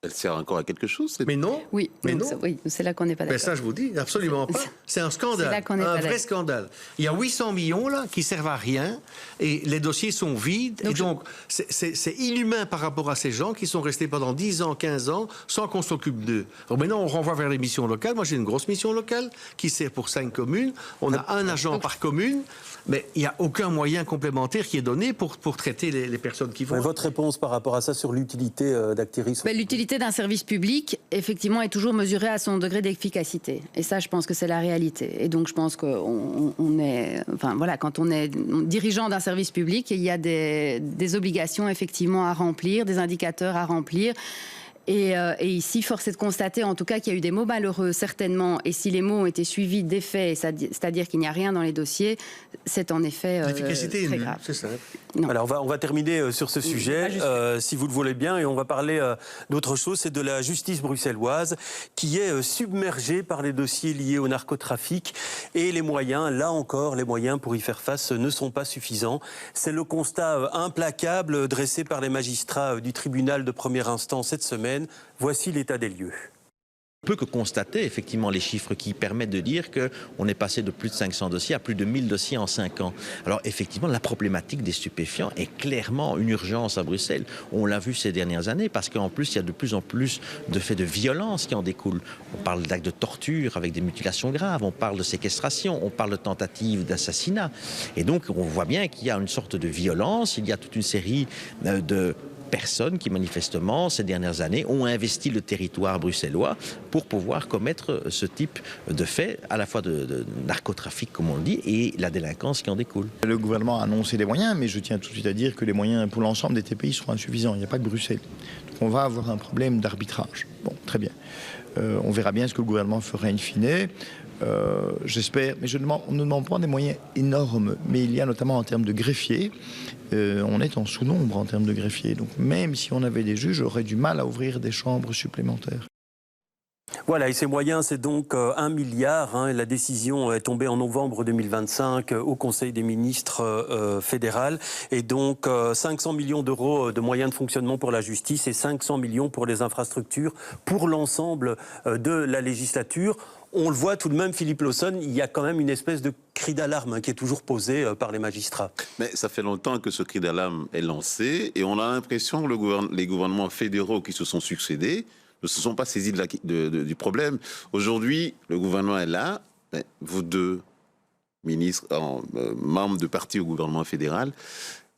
Elle sert encore à quelque chose Mais non. Oui, mais donc non. oui, c'est là qu'on n'est pas Ben d'accord. ça, je vous dis, absolument pas. C'est un scandale, C'est là qu'on n'est pas un vrai d'accord. scandale. Il y a 800 millions là qui servent à rien et les dossiers sont vides. Donc et donc, c'est inhumain par rapport à ces gens qui sont restés pendant 10 ans, 15 ans sans qu'on s'occupe d'eux. Alors maintenant, on renvoie vers les missions locales. Moi, j'ai une grosse mission locale qui sert pour 5 communes. On a un agent par commune, mais il n'y a aucun moyen complémentaire qui est donné pour traiter les personnes qui vont. Mais votre réponse par rapport à ça sur l'utilité d'Actéris? L'utilité d'un service public, effectivement, est toujours mesurée à son degré d'efficacité. Et ça, je pense que c'est la réalité. Et donc, je pense qu'on est... Enfin, voilà, quand on est dirigeant d'un service public, il y a des obligations, effectivement, à remplir, des indicateurs à remplir. Et ici, force est de constater, en tout cas, qu'il y a eu des mots malheureux, certainement. Et si les mots ont été suivis d'effets, c'est-à-dire qu'il n'y a rien dans les dossiers, c'est en effet L'efficacité est très nulle, grave. c'est ça. Non. Alors on va terminer sur ce sujet, si vous le voulez bien, et on va parler d'autre chose, c'est de la justice bruxelloise qui est submergée par les dossiers liés au narcotrafic et les moyens, là encore, les moyens pour y faire face ne sont pas suffisants. C'est le constat implacable dressé par les magistrats du tribunal de première instance cette semaine. Voici l'état des lieux. On peut que constater effectivement les chiffres qui permettent de dire qu'on est passé de plus de 500 dossiers à plus de 1000 dossiers en 5 ans. Alors effectivement, la problématique des stupéfiants est clairement une urgence à Bruxelles. On l'a vu ces dernières années parce qu'en plus, il y a de plus en plus de faits de violence qui en découlent. On parle d'actes de torture avec des mutilations graves, on parle de séquestration, on parle de tentatives d'assassinat. Et donc, on voit bien qu'il y a une sorte de violence, il y a toute une série de personnes qui manifestement ces dernières années ont investi le territoire bruxellois pour pouvoir commettre ce type de faits, à la fois de narcotrafic comme on le dit et la délinquance qui en découle. Le gouvernement a annoncé des moyens, mais je tiens tout de suite à dire que les moyens pour l'ensemble des TPI seront insuffisants. Il n'y a pas que Bruxelles. Donc on va avoir un problème d'arbitrage. Bon, très bien. On verra bien ce que le gouvernement fera in fine. J'espère, mais on ne demande pas des moyens énormes, mais il y a notamment en termes de greffiers, on est en sous-nombre en termes de greffiers, donc même si on avait des juges, j'aurais du mal à ouvrir des chambres supplémentaires. Voilà, et ces moyens, c'est donc 1 milliard. La décision est tombée en novembre 2025 au Conseil des ministres fédéral. Et donc 500 millions d'euros de moyens de fonctionnement pour la justice et 500 millions pour les infrastructures pour l'ensemble de la législature. On le voit tout de même, Philippe Lawson, il y a quand même une espèce de cri d'alarme qui est toujours posé par les magistrats. Mais ça fait longtemps que ce cri d'alarme est lancé et on a l'impression que les gouvernements fédéraux qui se sont succédés ne se sont pas saisis du problème. Aujourd'hui, le gouvernement est là. Mais vous deux, ministres, membres de parti au gouvernement fédéral,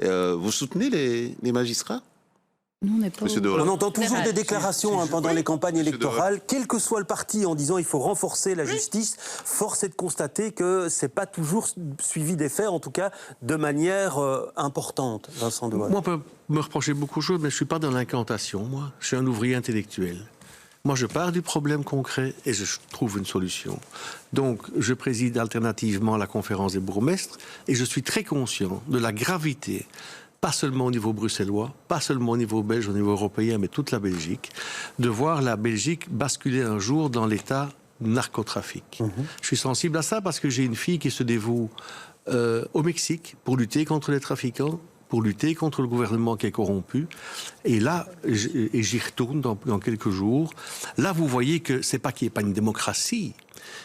vous soutenez les magistrats ? Nous, on n'est pas on entend toujours des déclarations pendant les campagnes électorales, quel que soit le parti, en disant il faut renforcer la justice. Force est de constater que c'est pas toujours suivi des faits, en tout cas de manière importante. Vincent Dewael. Moi, on peut me reprocher beaucoup de choses, mais je suis pas dans l'incantation. Moi, je suis un ouvrier intellectuel. Moi, je pars du problème concret et je trouve une solution. Donc, je préside alternativement la conférence des bourgmestres et je suis très conscient de la gravité, pas seulement au niveau bruxellois, pas seulement au niveau belge, au niveau européen, mais toute la Belgique, de voir la Belgique basculer un jour dans l'état narcotrafic. Je suis sensible à ça parce que j'ai une fille qui se dévoue au Mexique pour lutter contre les trafiquants, pour lutter contre le gouvernement qui est corrompu. Et là, j'y retourne dans quelques jours. Là, vous voyez que c'est pas qu'il n'y ait pas une démocratie.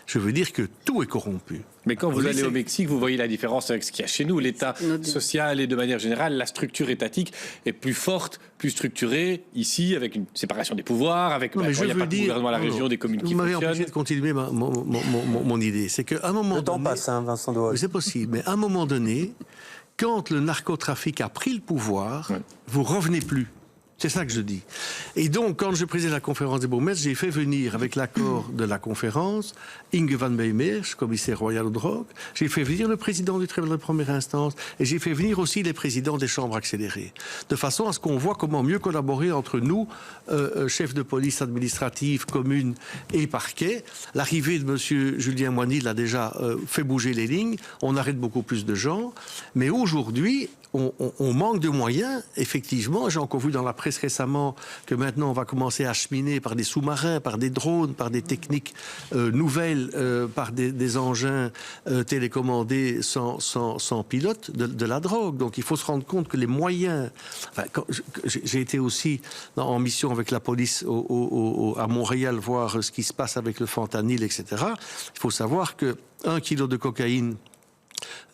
Je veux dire que tout est corrompu. Mais quand vous allez au Mexique, vous voyez la différence avec ce qu'il y a chez nous. L'État social et de manière générale, la structure étatique est plus forte, plus structurée. Ici, avec une séparation des pouvoirs, avec il n'y a pas de gouvernement à la région, des communes qui fonctionnent. Vous m'avez empêché de continuer mon idée. C'est qu'à un moment donné... Le temps passe, Vincent Dewael. C'est possible, mais à un moment donné, quand le narcotrafic a pris le pouvoir, vous revenez plus. C'est ça que je dis. Et donc, quand je présidais la conférence des bourgmestres, j'ai fait venir, avec l'accord de la conférence, Inge van Bijmeers, commissaire royal aux drogues. J'ai fait venir le président du tribunal de première instance et j'ai fait venir aussi les présidents des chambres accélérées. De façon à ce qu'on voit comment mieux collaborer entre nous, chefs de police administrative, communes et parquet. L'arrivée de M. Julien Moinil a déjà fait bouger les lignes. On arrête beaucoup plus de gens. Mais aujourd'hui, on manque de moyens, effectivement. J'ai encore vu dans la presse presse récemment que maintenant on va commencer à cheminer par des sous-marins, par des drones, par des techniques nouvelles, par des engins télécommandés sans pilote de la drogue. Donc il faut se rendre compte que les moyens... Enfin, j'ai été aussi en mission avec la police à Montréal voir ce qui se passe avec le fentanyl, etc. Il faut savoir que 1 kilo de cocaïne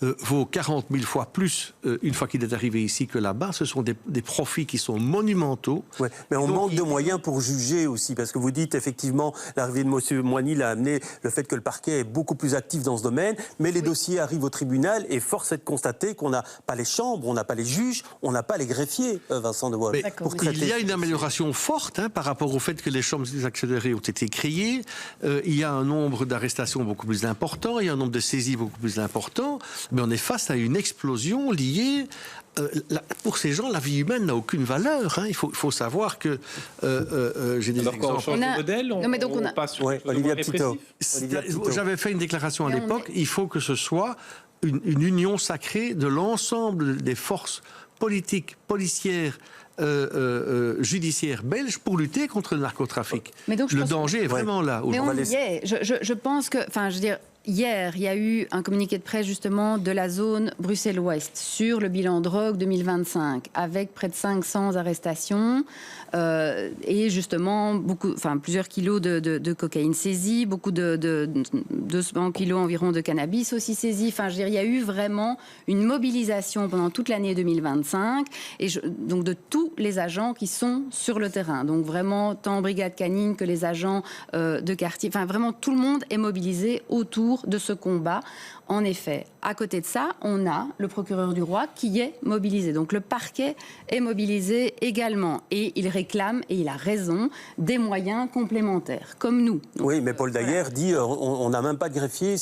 vaut 40 000 fois plus une fois qu'il est arrivé ici que là-bas. Ce sont des profits qui sont monumentaux. Ouais, mais on manque de moyens pour juger aussi, parce que vous dites effectivement, l'arrivée de M. Moigny a amené le fait que le parquet est beaucoup plus actif dans ce domaine, mais les dossiers arrivent au tribunal et force est de constater qu'on n'a pas les chambres, on n'a pas les juges, on n'a pas les greffiers, Vincent De Wolf. Il y a une amélioration forte par rapport au fait que les chambres accélérées ont été créées. Il y a un nombre d'arrestations beaucoup plus important, il y a un nombre de saisies beaucoup plus important. Mais on est face à une explosion liée... pour ces gens, la vie humaine n'a aucune valeur. Il faut savoir que... j'ai des exemples. Quand on change de modèle, on passe sur Olivier Petitau. J'avais fait une déclaration à l'époque. Il faut que ce soit une union sacrée de l'ensemble des forces politiques, policières, judiciaires belges pour lutter contre le narcotrafic. Le danger est vraiment là. Mais on y est. Je pense que... Enfin, je veux dire... Hier, il y a eu un communiqué de presse justement de la zone Bruxelles-Ouest sur le bilan drogue 2025, avec près de 500 arrestations et justement plusieurs kilos de cocaïne saisie, beaucoup de 200 kilos environ de cannabis aussi saisis. Enfin, je veux dire, il y a eu vraiment une mobilisation pendant toute l'année 2025 et donc de tous les agents qui sont sur le terrain. Donc vraiment tant brigade canine que les agents de quartier. Enfin, vraiment tout le monde est mobilisé autour de ce combat. En effet, à côté de ça, on a le procureur du roi qui est mobilisé. Donc le parquet est mobilisé également. Et il réclame, et il a raison, des moyens complémentaires, comme nous. Donc, oui, mais Paul Daguerre dit on n'a même pas de greffier.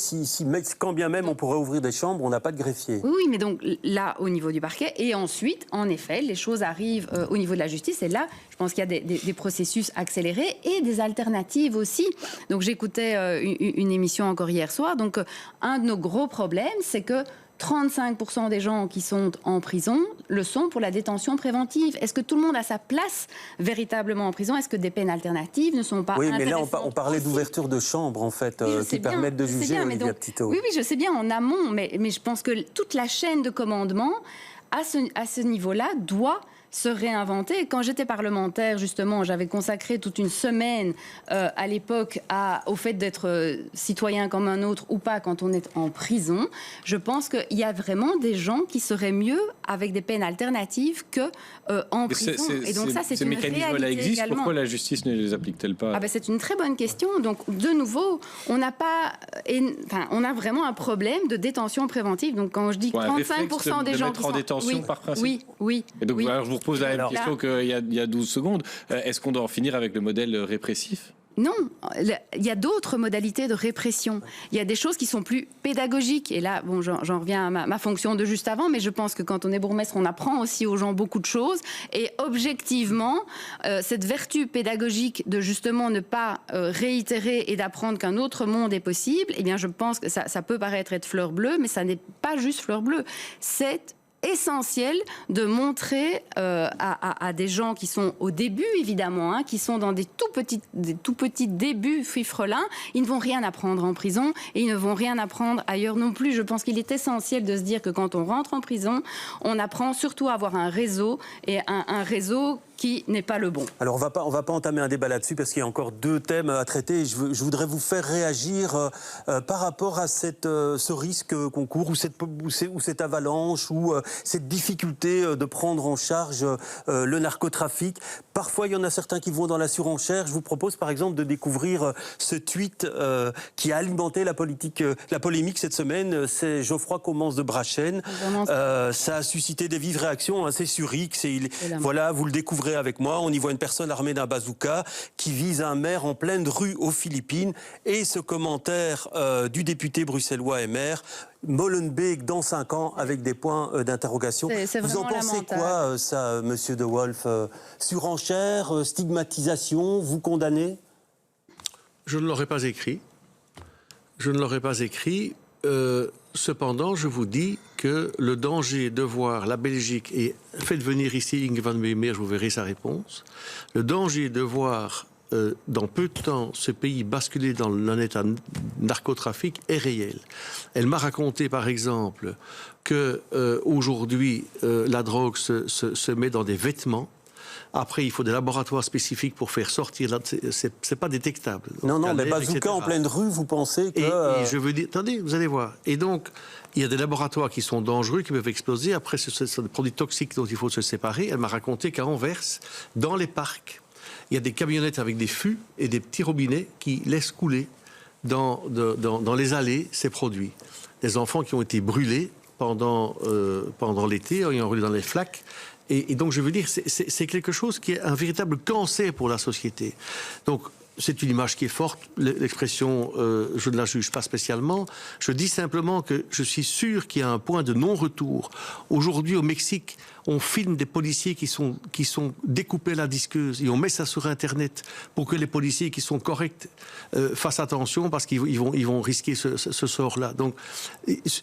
Quand bien même on pourrait ouvrir des chambres, on n'a pas de greffier. Oui, mais donc là, au niveau du parquet. Et ensuite, en effet, les choses arrivent au niveau de la justice. Et là, je pense qu'il y a des processus accélérés et des alternatives aussi. Donc j'écoutais une émission encore hier soir. Donc un de nos gros problème, c'est que 35% des gens qui sont en prison le sont pour la détention préventive. Est-ce que tout le monde a sa place véritablement en prison? Est-ce que des peines alternatives ne sont pas intéressantes? Oui, mais là, on parlait d'ouverture de chambres, en fait, qui permettent de juger, Olivier Petitau. Oui, je sais bien, en amont, mais je pense que toute la chaîne de commandement, à ce niveau-là, doit se réinventer. Quand j'étais parlementaire, justement, j'avais consacré toute une semaine à l'époque au fait d'être citoyen comme un autre ou pas quand on est en prison. Je pense qu'il y a vraiment des gens qui seraient mieux avec des peines alternatives que en prison. Et donc ça, c'est une réalité existent. également. Pourquoi la justice ne les applique-t-elle pas? C'est une très bonne question. Donc, de nouveau, on a vraiment un problème de détention préventive. Donc, quand je dis 35% des gens qui sont en détention par principe. Oui. Et donc, alors, je vous repose la même question qu'il y a 12 secondes. Est-ce qu'on doit en finir avec le modèle répressif? Non, il y a d'autres modalités de répression. Il y a des choses qui sont plus pédagogiques. Et là, bon, j'en reviens à ma fonction de juste avant, mais je pense que quand on est bourgmestre, on apprend aussi aux gens beaucoup de choses. Et objectivement, cette vertu pédagogique de justement ne pas réitérer et d'apprendre qu'un autre monde est possible, eh bien, je pense que ça peut paraître être fleur bleue, mais ça n'est pas juste fleur bleue. C'est essentiel de montrer à des gens qui sont au début, évidemment, qui sont dans des tout petits débuts fifrelins, ils ne vont rien apprendre en prison et ils ne vont rien apprendre ailleurs non plus. Je pense qu'il est essentiel de se dire que quand on rentre en prison, on apprend surtout à avoir un réseau et un réseau qui n'est pas le bon. Alors on va pas entamer un débat là-dessus parce qu'il y a encore deux thèmes à traiter. Je voudrais vous faire réagir par rapport à ce risque qu'on court ou cette avalanche ou cette difficulté de prendre en charge le narcotrafic. Parfois, il y en a certains qui vont dans la surenchère. Je vous propose par exemple de découvrir ce tweet qui a alimenté la polémique cette semaine. C'est Geoffroy Comens de Brachen. Ça a suscité des vives réactions. C'est sur X. Voilà, vous le découvrez avec moi. On y voit une personne armée d'un bazooka qui vise un maire en pleine rue aux Philippines. Et ce commentaire du député bruxellois MR, Molenbeek dans 5 ans, avec des points d'interrogation. Vous en pensez quoi, ça, monsieur De Wolf? Surenchère, stigmatisation, vous condamnez? Je ne l'aurais pas écrit. Je ne l'aurais pas écrit. cependant, je vous dis que le danger de voir la Belgique, et faites venir ici Inge van Meijer, je vous verrai sa réponse, le danger de voir dans peu de temps ce pays basculer dans un état narcotrafic est réel. Elle m'a raconté par exemple que aujourd'hui la drogue se met dans des vêtements. Après, il faut des laboratoires spécifiques pour faire sortir. C'est pas détectable. Non, mais bazooka en pleine rue, vous pensez que... Et je veux dire, attendez, vous allez voir. Et donc, il y a des laboratoires qui sont dangereux, qui peuvent exploser. Après, ce sont des produits toxiques dont il faut se séparer. Elle m'a raconté qu'à Anvers, dans les parcs, il y a des camionnettes avec des fûts et des petits robinets qui laissent couler dans les allées ces produits. Des enfants qui ont été brûlés pendant l'été, ayant roulé dans les flaques. Et donc, je veux dire, c'est quelque chose qui est un véritable cancer pour la société. Donc, c'est une image qui est forte. L'expression, je ne la juge pas spécialement. Je dis simplement que je suis sûr qu'il y a un point de non-retour. Aujourd'hui, au Mexique, on filme des policiers qui sont découpés à la disqueuse et on met ça sur Internet pour que les policiers qui sont corrects fassent attention parce qu'ils vont risquer ce sort-là. Donc,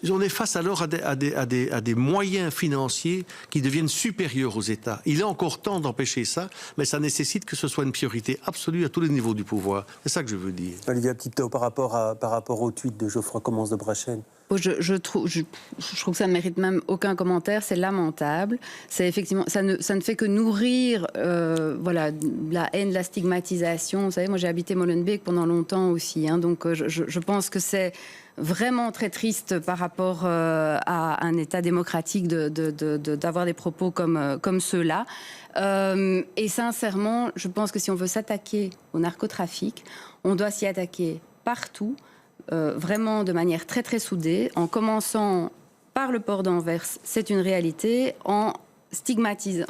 on est face alors à des moyens financiers qui deviennent supérieurs aux États. Il est encore temps d'empêcher ça, mais ça nécessite que ce soit une priorité absolue à tous les niveaux du pouvoir. C'est ça que je veux dire. Olivia Petitteau, par rapport au tweet de Geoffroy Commence de Brachen. Je trouve que ça ne mérite même aucun commentaire, c'est lamentable. C'est effectivement, ça ne fait que nourrir la haine, la stigmatisation. Vous savez, moi j'ai habité Molenbeek pendant longtemps aussi, hein, donc je pense que c'est vraiment très triste par rapport à un État démocratique d'avoir des propos comme ceux-là. Et sincèrement, je pense que si on veut s'attaquer au narcotrafic, on doit s'y attaquer partout, vraiment de manière très très soudée, en commençant par le port d'Anvers, c'est une réalité, en systématisant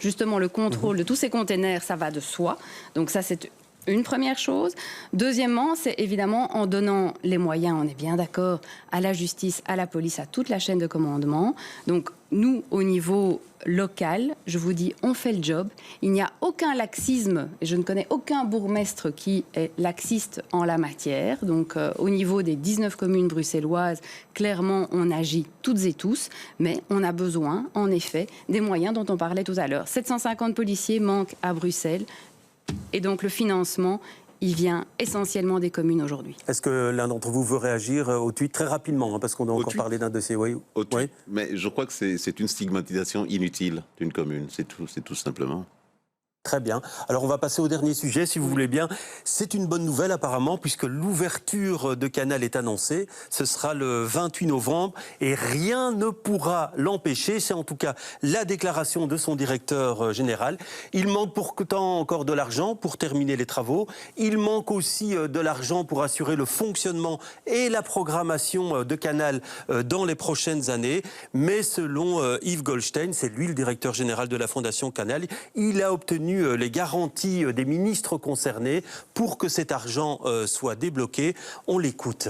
justement le contrôle de tous ces containers, ça va de soi. Donc ça, c'est une première chose. Deuxièmement, c'est évidemment en donnant les moyens, on est bien d'accord, à la justice, à la police, à toute la chaîne de commandement. Donc nous, au niveau local, je vous dis, on fait le job. Il n'y a aucun laxisme, et je ne connais aucun bourgmestre qui est laxiste en la matière. Donc au niveau des 19 communes bruxelloises, clairement, on agit toutes et tous, mais on a besoin, en effet, des moyens dont on parlait tout à l'heure. 750 policiers manquent à Bruxelles. Et donc le financement, il vient essentiellement des communes aujourd'hui. Est-ce que l'un d'entre vous veut réagir au tweet très rapidement, hein, parce qu'on doit encore parler d'un dossier. Oui. Oui. Mais je crois que c'est une stigmatisation inutile d'une commune, c'est tout simplement. Très bien. Alors on va passer au dernier sujet, si vous voulez bien. C'est une bonne nouvelle apparemment, puisque l'ouverture de Canal est annoncée. Ce sera le 28 novembre et rien ne pourra l'empêcher. C'est en tout cas la déclaration de son directeur général. Il manque pourtant encore de l'argent pour terminer les travaux. Il manque aussi de l'argent pour assurer le fonctionnement et la programmation de Canal dans les prochaines années. Mais selon Yves Goldstein, c'est lui le directeur général de la Fondation Canal, il a obtenu les garanties des ministres concernés pour que cet argent soit débloqué. On l'écoute.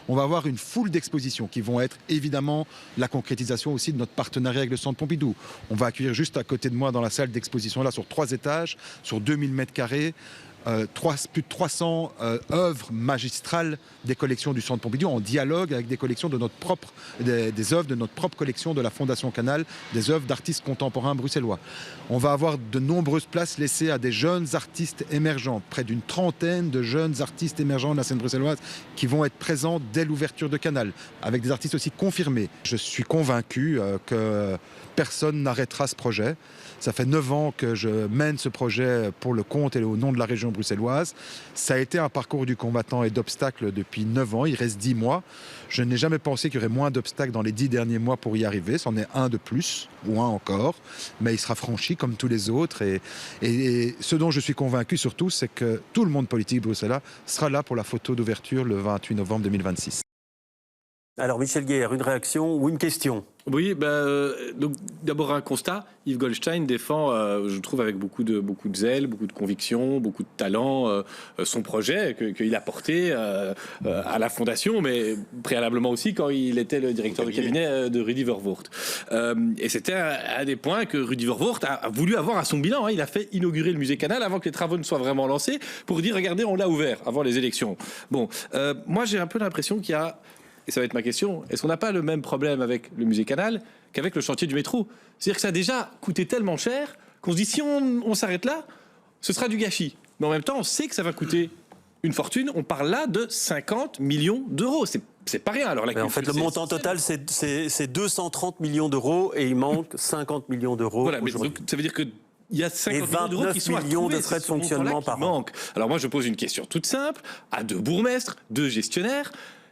On va avoir une foule d'expositions qui vont être évidemment la concrétisation aussi de notre partenariat avec le Centre Pompidou. On va accueillir juste à côté de moi dans la salle d'exposition là sur 3 étages, sur 2000 mètres carrés, plus de 300 œuvres magistrales des collections du Centre Pompidou en dialogue avec des collections de notre propre, des œuvres de notre propre collection de la Fondation Canal, des œuvres d'artistes contemporains bruxellois. On va avoir de nombreuses places laissées à des jeunes artistes émergents, près d'une trentaine de jeunes artistes émergents de la scène bruxelloise qui vont être présents dès l'ouverture de Canal, avec des artistes aussi confirmés. Je suis convaincu que personne n'arrêtera ce projet. Ça fait 9 ans que je mène ce projet pour le compte et au nom de la région bruxelloise. Ça a été un parcours du combattant et d'obstacles depuis 9 ans. Il reste 10 mois. Je n'ai jamais pensé qu'il y aurait moins d'obstacles dans les 10 derniers mois pour y arriver. C'en est un de plus, ou un encore. Mais il sera franchi comme tous les autres. Et ce dont je suis convaincu surtout, c'est que tout le monde politique bruxellois sera là pour la photo d'ouverture le 28 novembre 2026. Alors Michel Guerre, une réaction ou une question? Oui, donc d'abord un constat. Yves Goldstein défend, je trouve, avec beaucoup de zèle, beaucoup de conviction, beaucoup de talent, son projet qu'il a porté à la Fondation, mais préalablement aussi quand il était le directeur de cabinet de Rudy Verwoerd. Et c'était un des points que Rudy Verwoerd a voulu avoir à son bilan. Hein. Il a fait inaugurer le musée Canal avant que les travaux ne soient vraiment lancés pour dire, regardez, on l'a ouvert avant les élections. Bon, moi j'ai un peu l'impression qu'il y a... Et ça va être ma question, est-ce qu'on n'a pas le même problème avec le musée Canal qu'avec le chantier du métro? C'est-à-dire que ça a déjà coûté tellement cher qu'on se dit si on s'arrête là, ce sera du gâchis. Mais en même temps, on sait que ça va coûter une fortune. On parle là de 50 millions d'euros. C'est pas rien. Alors, en fait, le montant total, c'est 230 millions d'euros et il manque 50 millions d'euros. Voilà, mais donc, ça veut dire que il y a 50 millions d'euros qui sont à trouver, de frais de fonctionnement par an. Alors moi, je pose une question toute simple à 2 bourgmestres, 2 gestionnaires.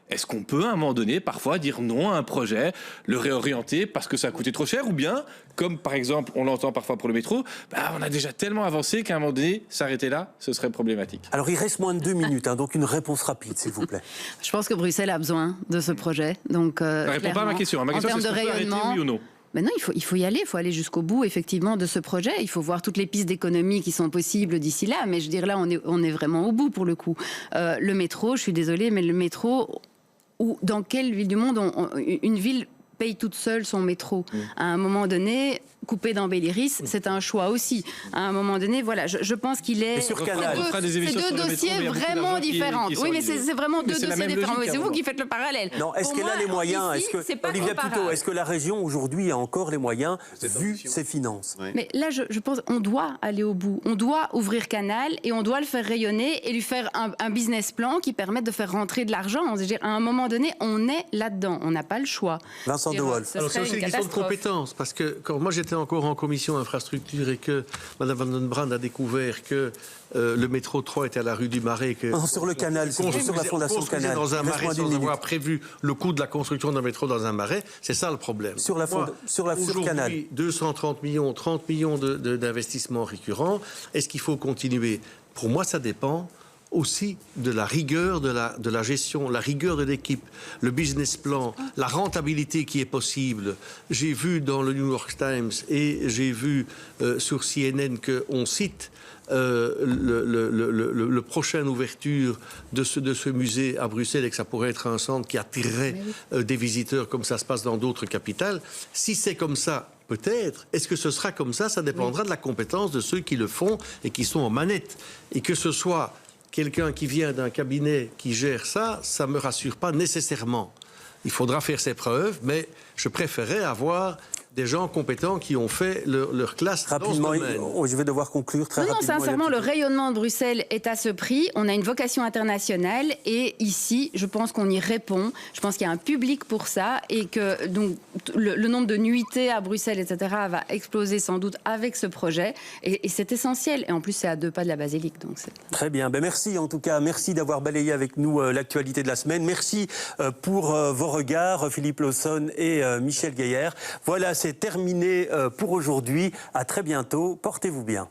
Est-ce qu'on peut, à un moment donné, parfois dire non à un projet, le réorienter parce que ça a coûté trop cher, ou bien, comme par exemple, on l'entend parfois pour le métro, on a déjà tellement avancé qu'à un moment donné, s'arrêter là, ce serait problématique. Alors, il reste moins de 2 minutes, donc une réponse rapide, s'il vous plaît. Je pense que Bruxelles a besoin de ce projet. Donc, ça ne répond pas à ma question. Ma question, c'est est-ce qu'on peut arrêter, oui ou non? Mais non, il faut y aller, il faut aller jusqu'au bout, effectivement, de ce projet. Il faut voir toutes les pistes d'économie qui sont possibles d'ici là. Mais je veux dire, là, on est vraiment au bout, pour le coup. Le métro, je suis désolée, mais le métro... Ou dans quelle ville du monde une ville paye toute seule son métro? À un moment donné, couper d'Ambelliris, c'est un choix aussi. À un moment donné, voilà, je pense qu'il est... sur Canal. C'est 2 dossiers vraiment différents. Oui, mais c'est vraiment 2 dossiers différents. C'est vous qui faites le parallèle. Non, est-ce qu'elle a les moyens? Olivia Puto, est-ce que la région aujourd'hui a encore les moyens vu ses finances? Mais là, je pense qu'on doit aller au bout. On doit ouvrir Canal et on doit le faire rayonner et lui faire un business plan qui permette de faire rentrer de l'argent. C'est-à-dire, à un moment donné, on est là-dedans. On n'a pas le choix. Vincent De Wolf. Alors c'est aussi une question de compétence, parce que quand moi j'étais encore en commission infrastructure et que Mme Van den Brand a découvert que le métro 3 était à la rue du Marais, que sur le canal, sur la fondation Canal, dans un marais sans avoir prévu le coût de la construction d'un métro dans un marais, c'est ça le problème. Sur la Canal. 230 millions, 30 millions d'investissements récurrents. Est-ce qu'il faut continuer? Pour moi, ça dépend aussi de la rigueur de la gestion, la rigueur de l'équipe, le business plan, la rentabilité qui est possible. J'ai vu dans le New York Times et j'ai vu sur CNN qu'on cite le prochaine ouverture de ce musée à Bruxelles et que ça pourrait être un centre qui attirerait des visiteurs comme ça se passe dans d'autres capitales. Si c'est comme ça, peut-être. Est-ce que ce sera comme ça? Ça dépendra de la compétence de ceux qui le font et qui sont en manette. Et que ce soit quelqu'un qui vient d'un cabinet qui gère ça, ça ne me rassure pas nécessairement. Il faudra faire ses preuves, mais je préférais avoir des gens compétents qui ont fait leur classe rapidement, dans ce domaine. Je vais devoir conclure très rapidement. Non, sincèrement, le rayonnement de Bruxelles est à ce prix. On a une vocation internationale et ici, je pense qu'on y répond. Je pense qu'il y a un public pour ça et que donc, le nombre de nuitées à Bruxelles, etc., va exploser sans doute avec ce projet. Et c'est essentiel. Et en plus, c'est à 2 pas de la basilique. Donc très bien. Merci en tout cas. Merci d'avoir balayé avec nous l'actualité de la semaine. Merci pour vos regards, Philippe Lawson et Michel Guerre. Voilà, c'est terminé pour aujourd'hui. À très bientôt. Portez-vous bien.